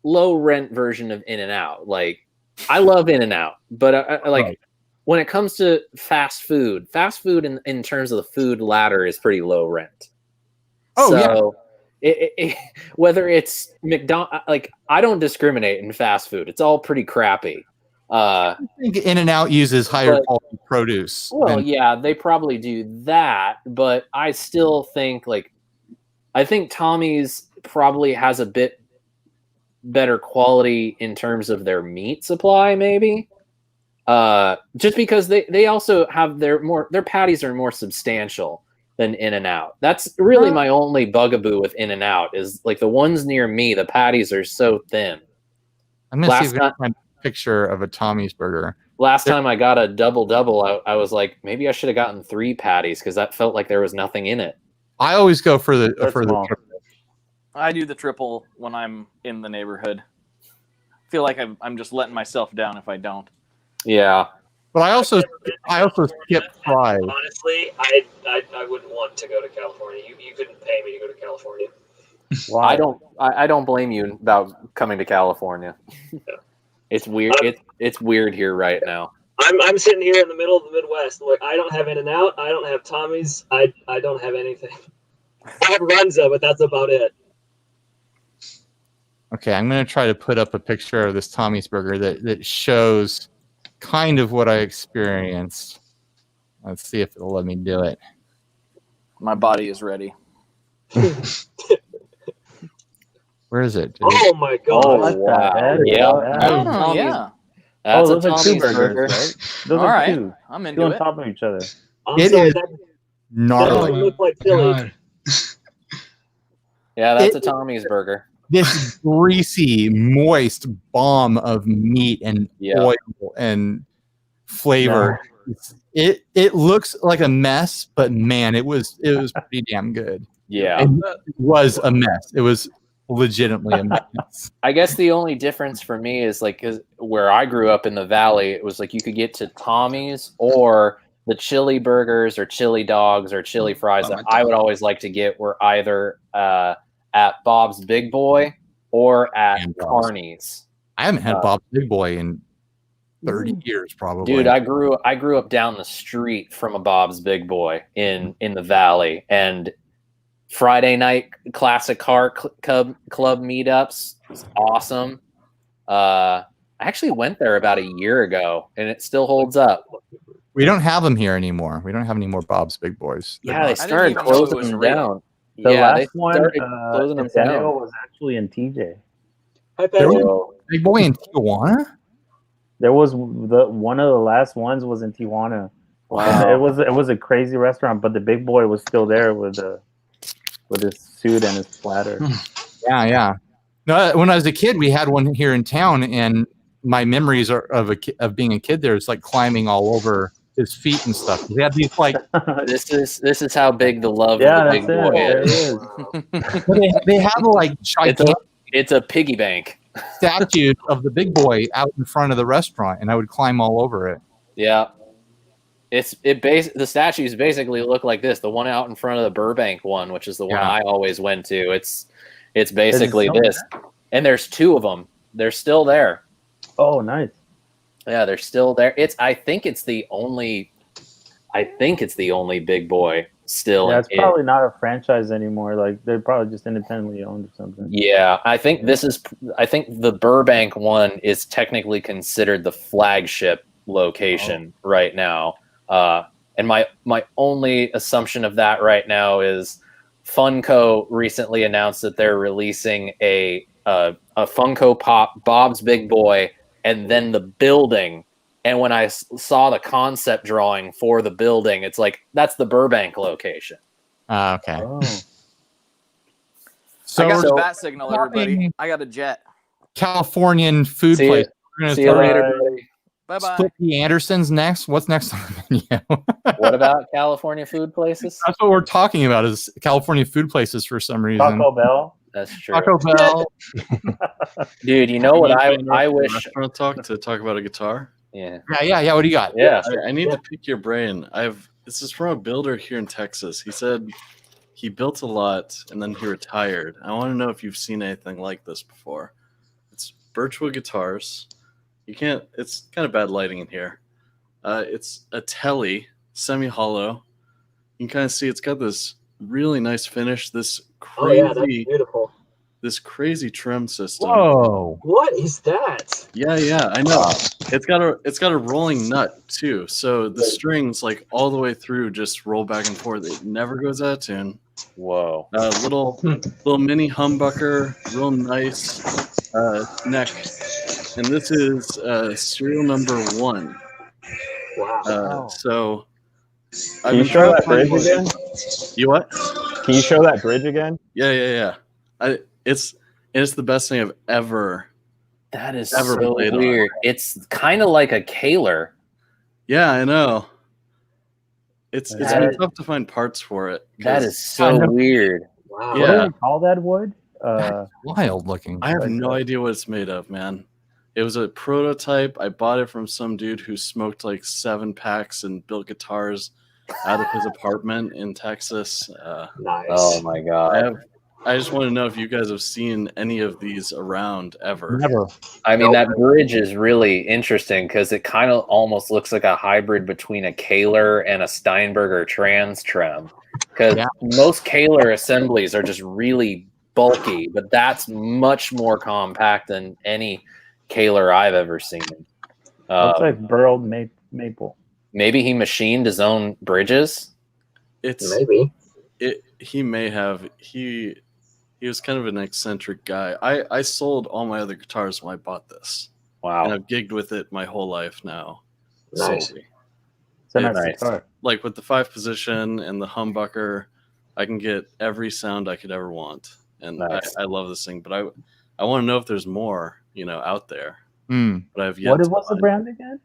low rent version of In-N-Out. Like, I love In-N-Out, but I like Right. when it comes to fast food in terms of the food ladder is pretty low rent. Oh, yeah. So whether it's McDonald's, like I don't discriminate in fast food. It's all pretty crappy. I think In-N-Out uses higher But- quality produce. Well, than- yeah, they probably do that, but I still think I think Tommy's probably has a bit better quality in terms of their meat supply, maybe. Just because they also have their patties are more substantial than In-N-Out. That's really my only bugaboo with In-N-Out is like the ones near me, the patties are so thin. I'm going to see Last if I can find a picture of a Tommy's burger. Last time I got a double, I was like, maybe I should have gotten 3 patties because that felt like there was nothing in it. I always go for the That's small. I do the triple when I'm in the neighborhood. Feel like I'm just letting myself down if I don't. Yeah. But I also skip fries. Honestly, I wouldn't want to go to California. You couldn't pay me to go to California. I don't blame you about coming to California. It's weird. It's weird here right now. I'm sitting here in the middle of the Midwest. Like I don't have In-N-Out. I don't have Tommy's. I don't have anything. I have Runza, but that's about it. Okay, I'm going to try to put up a picture of this Tommy's burger that shows kind of what I experienced. Let's see if it'll let me do it. My body is ready. Where is it? Oh my god! Oh, wow. Yeah. Oh, yeah. That's those a are two Tommy's burgers, burger. right? Those All are right. two. I'm Two into on it. top of each other. I'm It sorry, is that gnarly. doesn't look like Philly. Yeah, that's a Tommy's burger. This greasy, moist bomb of meat and Yeah. oil and flavor. It looks like a mess, but man, it was pretty damn good. Yeah. It was a mess. It was legitimately a mess. I guess the only difference for me is like 'cause where I grew up in the valley, it was like you could get to Tommy's or the chili burgers or chili dogs or chili fries that I would always like to get were either at Bob's Big Boy or at And Bob's. Carney's. I haven't had Bob's Big Boy in 30 years, probably. Dude, I grew up down the street from a Bob's Big Boy in the valley, and Friday night classic car club meetups was awesome. I actually went there about a year ago, and it still holds up. We don't have them here anymore. We don't have any more Bob's Big Boys. Yeah, they didn't started even know it closing was them real. down. The Yeah, they last one started closing them in San Diego down. was actually in TJ. Hi, There Patrick. was a Big Boy in Tijuana? There was one of the last ones was in Tijuana. Wow. It was a crazy restaurant, but the Big Boy was still there with his suit and his platter. Yeah. No, when I was a kid, we had one here in town, and my memories are of being a kid there is like climbing all over his feet and stuff. We had these like This is how big the love Yeah, of the that's Big it. Boy There it is. is. they have like gigantic It's a piggy bank. statues of the Big Boy out in front of the restaurant, and I would climb all over it. Yeah. The statues basically look like this. The one out in front of the Burbank one, which is the one Yeah. I always went to. It's basically still this. And there's 2 of them. They're still there. Oh, nice. Yeah, they're still there. I think it's the only Big Boy still. Yeah, it's in- probably not a franchise anymore. Like they're probably just independently owned or something. Yeah, I think the Burbank one is technically considered the flagship location right now. And my only assumption of that right now is Funko recently announced that they're releasing a Funko Pop Bob's Big Boy and then the building. And when I saw the concept drawing for the building, it's like, that's the Burbank location. Okay. So I got the bat signal, everybody. I got a jet. Californian food See place. See you later, buddy. Bye-bye. Splicky Anderson's next. What's next on the menu? What about California food places? That's what we're talking about is California food places for some reason. Taco Bell. That's true. Taco Bell. Dude, you know what I wish. Restaurant talk to talk about a guitar. Yeah. Yeah. What do you got? Yeah. I need to pick your brain. This is from a builder here in Texas. He said he built a lot and then he retired. I want to know if you've seen anything like this before. It's Birchwood Guitars. You can't. It's kind of bad lighting in here. It's a Tele semi-hollow. You can kind of see it's got this really nice finish. This crazy, that's beautiful. This crazy trim system. Whoa! What is that? Yeah, I know. It's got a rolling nut too, so the strings like all the way through just roll back and forth. It never goes out of tune. Whoa! Little mini humbucker, real nice neck, and this is serial number 1. Wow! So, Can you show that bridge again? You what? Can you show that bridge again? Yeah. It's the best thing I've ever. That is ever so played weird. on. It's kind of like a Kaler. Yeah, I know. It's been tough to find parts for it. That is so weird. Wow. What do Yeah, they call that wood? Wild looking. I have no idea what it's made of, man. It was a prototype. I bought it from some dude who smoked like 7 packs and built guitars out of his apartment in Texas. Nice. Oh my god! I just want to know if you guys have seen any of these around ever. Never. I mean, that bridge is really interesting because it kind of almost looks like a hybrid between a Kaler and a Steinberger Trans Trem. Because most Kaler assemblies are just really bulky, but that's much more compact than any Kaler I've ever seen. Looks like burled maple. Maybe he machined his own bridges. Maybe. He may have. He was kind of an eccentric guy. I sold all my other guitars when I bought this. Wow. And I've gigged with it my whole life now. Nice. Solely. It's a nice guitar. Like with the 5 position and the humbucker, I can get every sound I could ever want. And Nice. I love this thing. But I want to know if there's more, out there. Mm. But I've yet What to was the find brand again?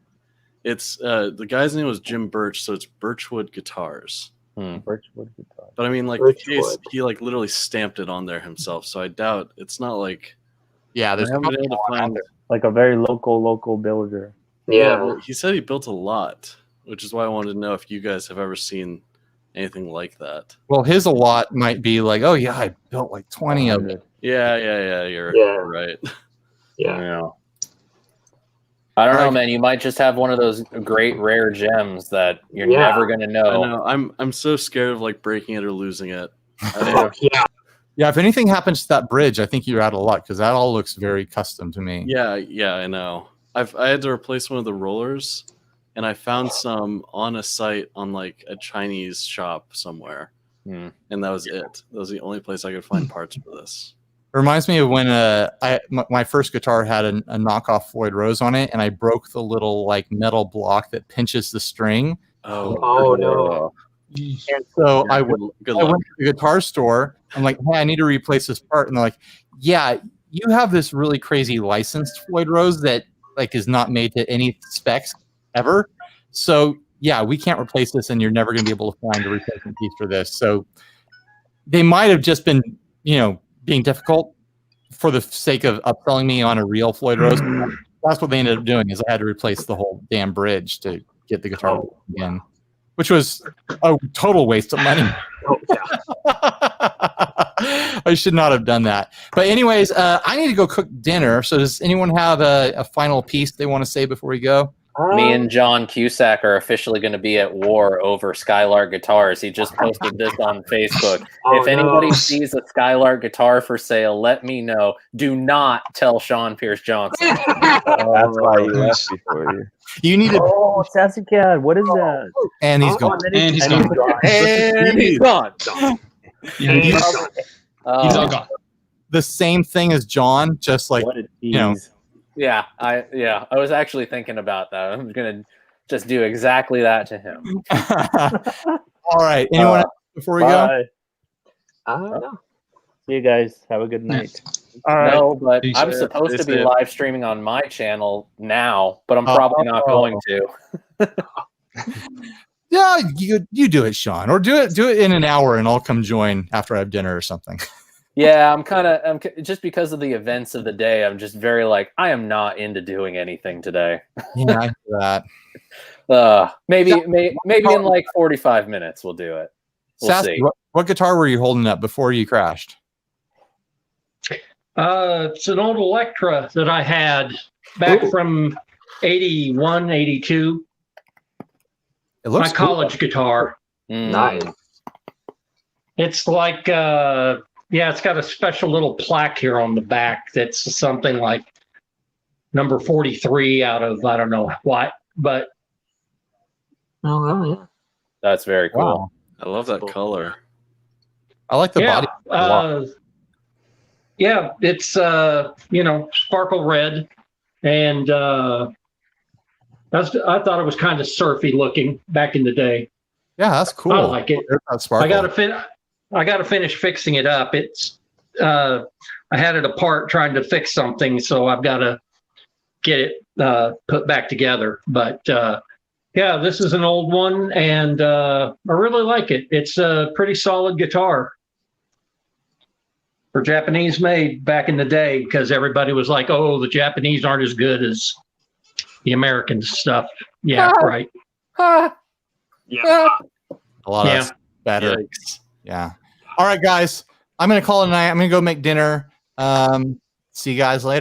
It's the guy's name was Jim Birch, so it's Birchwood Guitars. Birchwood Guitar. But I mean, like the case, he like literally stamped it on there himself. So I doubt it's not like. Yeah, there's I haven't been able to find. Like a very local builder. Yeah. Well, he said he built a lot, which is why I wanted to know if you guys have ever seen anything like that. Well, his a lot might be like, oh yeah, I built like 20 of it. Yeah. You're right. Yeah. I don't know, man. You might just have one of those great rare gems that you're never gonna I know. know. I'm so scared of like breaking it or losing it. Yeah, if anything happens to that bridge, I think you're out of luck because that all looks very custom to me. Yeah, I know. I had to replace one of the rollers, and I found some on a site on like a Chinese shop somewhere, and that was it. That was the only place I could find parts for this. It reminds me of when my first guitar had a knockoff Floyd Rose on it, and I broke the little like metal block that pinches the string. Oh no! And so I went to the guitar store. I'm like, hey, I need to replace this part, and they're like, yeah, you have this really crazy licensed Floyd Rose that like is not made to any specs ever. So yeah, we can't replace this, and you're never going to be able to find a replacement piece for this. So they might have just been, being difficult for the sake of upselling me on a real Floyd Rose. That's what they ended up doing is I had to replace the whole damn bridge to get the guitar again, which was a total waste of money. I should not have done that. But anyways, I need to go cook dinner. So does anyone have a final piece they want to say before we go? Me and John Cusack are officially going to be at war over Skylark guitars. He just posted this on Facebook. If anybody sees a Skylark guitar for sale, let me know. Do not tell Sean Pierce Johnson. That's why he left before you. You need to. Oh, Sassy Cat. What is that? And he's gone. And he's gone. And he's gone. He's all gone. The same thing as John, just like What a you know. tease. Yeah, I was actually thinking about that. I'm gonna just do exactly that to him. All right. Anyone else before we go? Bye. No. See you guys. Have a good night. All right. No, but Peace. I'm supposed to be Stay safe. live streaming on my channel now, but I'm probably not going to. Yeah, you do it, Sean, or do it in an hour, and I'll come join after I have dinner or something. Yeah, I'm just because of the events of the day. I'm just very like, I am not into doing anything today. Yeah, I do that. Maybe in like 45 minutes we'll do it. We'll Sassy, see. what guitar were you holding up before you crashed? It's an old Electra that I had back from 81, 82. It looks my college guitar. Nice. It's like, it's got a special little plaque here on the back that's something like number 43 out of I don't know what, but. Oh, well, yeah. That's very cool. Wow. I love that color. I like the body. Yeah, it's sparkle red, and I thought it was kind of surfy looking back in the day. Yeah, that's cool. I like it. Sparkle. I got to finish fixing it up. It's I had it apart trying to fix something, so I've got to get it put back together. But this is an old one, and I really like it. It's a pretty solid guitar for Japanese made back in the day, because everybody was like, "Oh, the Japanese aren't as good as the American stuff." Yeah, right. Yeah. A lot of better. Yikes. Yeah. All right, guys. I'm gonna call it a night. I'm gonna go make dinner. See you guys later.